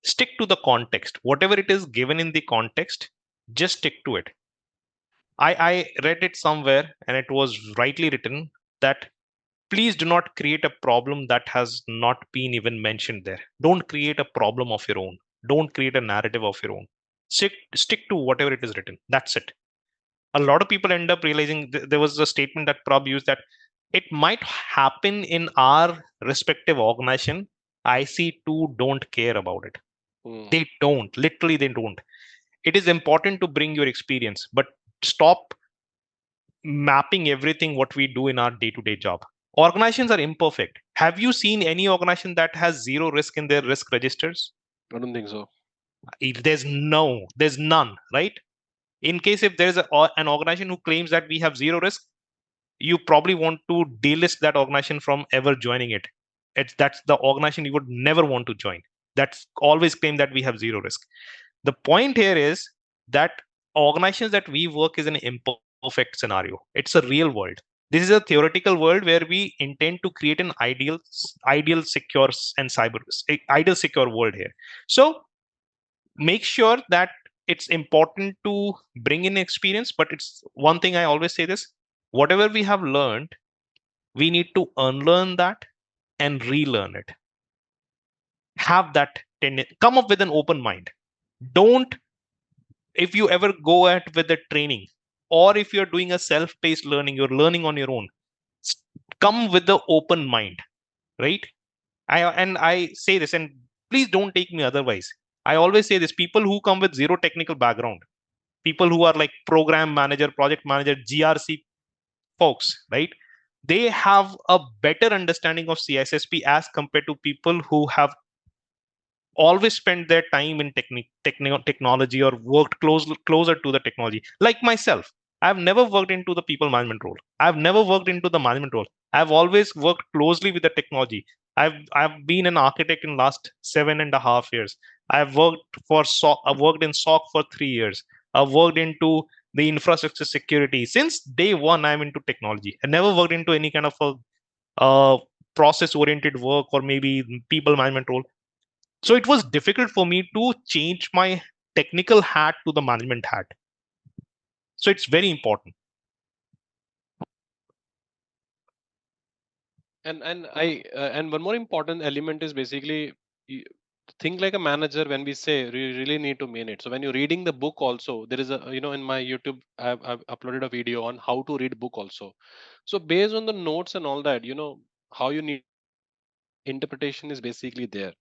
Stick to the context. Whatever it is given in the context, just stick to it. I read it somewhere and it was rightly written that please do not create a problem that has not been even mentioned there. Don't create a problem of your own. Don't create a narrative of your own. Stick to whatever it is written. That's it. A lot of people end up realizing there was a statement that Prab used that it might happen in our respective organization. IC2 don't care about it. Hmm. They don't. Literally, they don't. It is important to bring your experience, but stop mapping everything what we do in our day-to-day job. Organizations are imperfect. Have you seen any organization that has zero risk in their risk registers? I don't think so. There's none, right? In case if there's an organization who claims that we have zero risk, you probably want to delist that organization from ever joining it. That's the organization you would never want to join. That's always claim that we have zero risk. The point here is that organizations that we work is an imperfect scenario. It's a real world. This is a theoretical world where we intend to create an ideal secure and ideal secure world here. So make sure that it's important to bring in experience, but it's one thing I always say this: whatever we have learned, we need to unlearn that and relearn it. Have that come up with an open mind. Don't, if you ever go at with a training, or if you're doing a self-paced learning, you're learning on your own, come with the open mind, right? I say this, and please don't take me otherwise. I always say this: people who come with zero technical background, people who are like program manager, project manager, GRC folks, right? They have a better understanding of CISSP as compared to people who have always spent their time in technology or worked closer to the technology. Like myself, I've never worked into the people management role. I've never worked into the management role. I've always worked closely with the technology. I've been an architect in last 7.5 years. I've worked in SOC for 3 years. I've worked into the infrastructure security since day one. I'm into technology. I never worked into any kind of a process oriented work or maybe people management role. So it was difficult for me to change my technical hat to the management hat. So it's very important. And one more important element is basically think like a manager. When we say we really need to mean it. So when you're reading the book also, there is a, in my YouTube, I've uploaded a video on how to read book also. So based on the notes and all that, how you need to read the book, interpretation is basically there,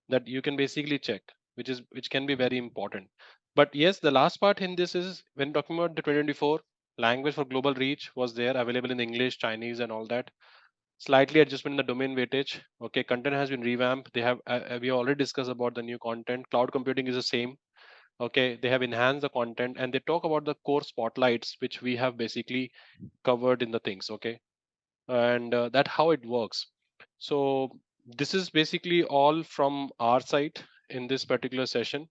that you can basically check, which can be very important. But yes, the last part in this is when talking about the 2024 language for global reach was there available in English, Chinese, and all that. Slightly adjustment in the domain weightage. Okay, content has been revamped. They have we already discussed about the new content. Cloud computing is the same. Okay, they have enhanced the content, and they talk about the core spotlights, which we have basically covered in the things. Okay, and that how it works. So this is basically all from our side in this particular session.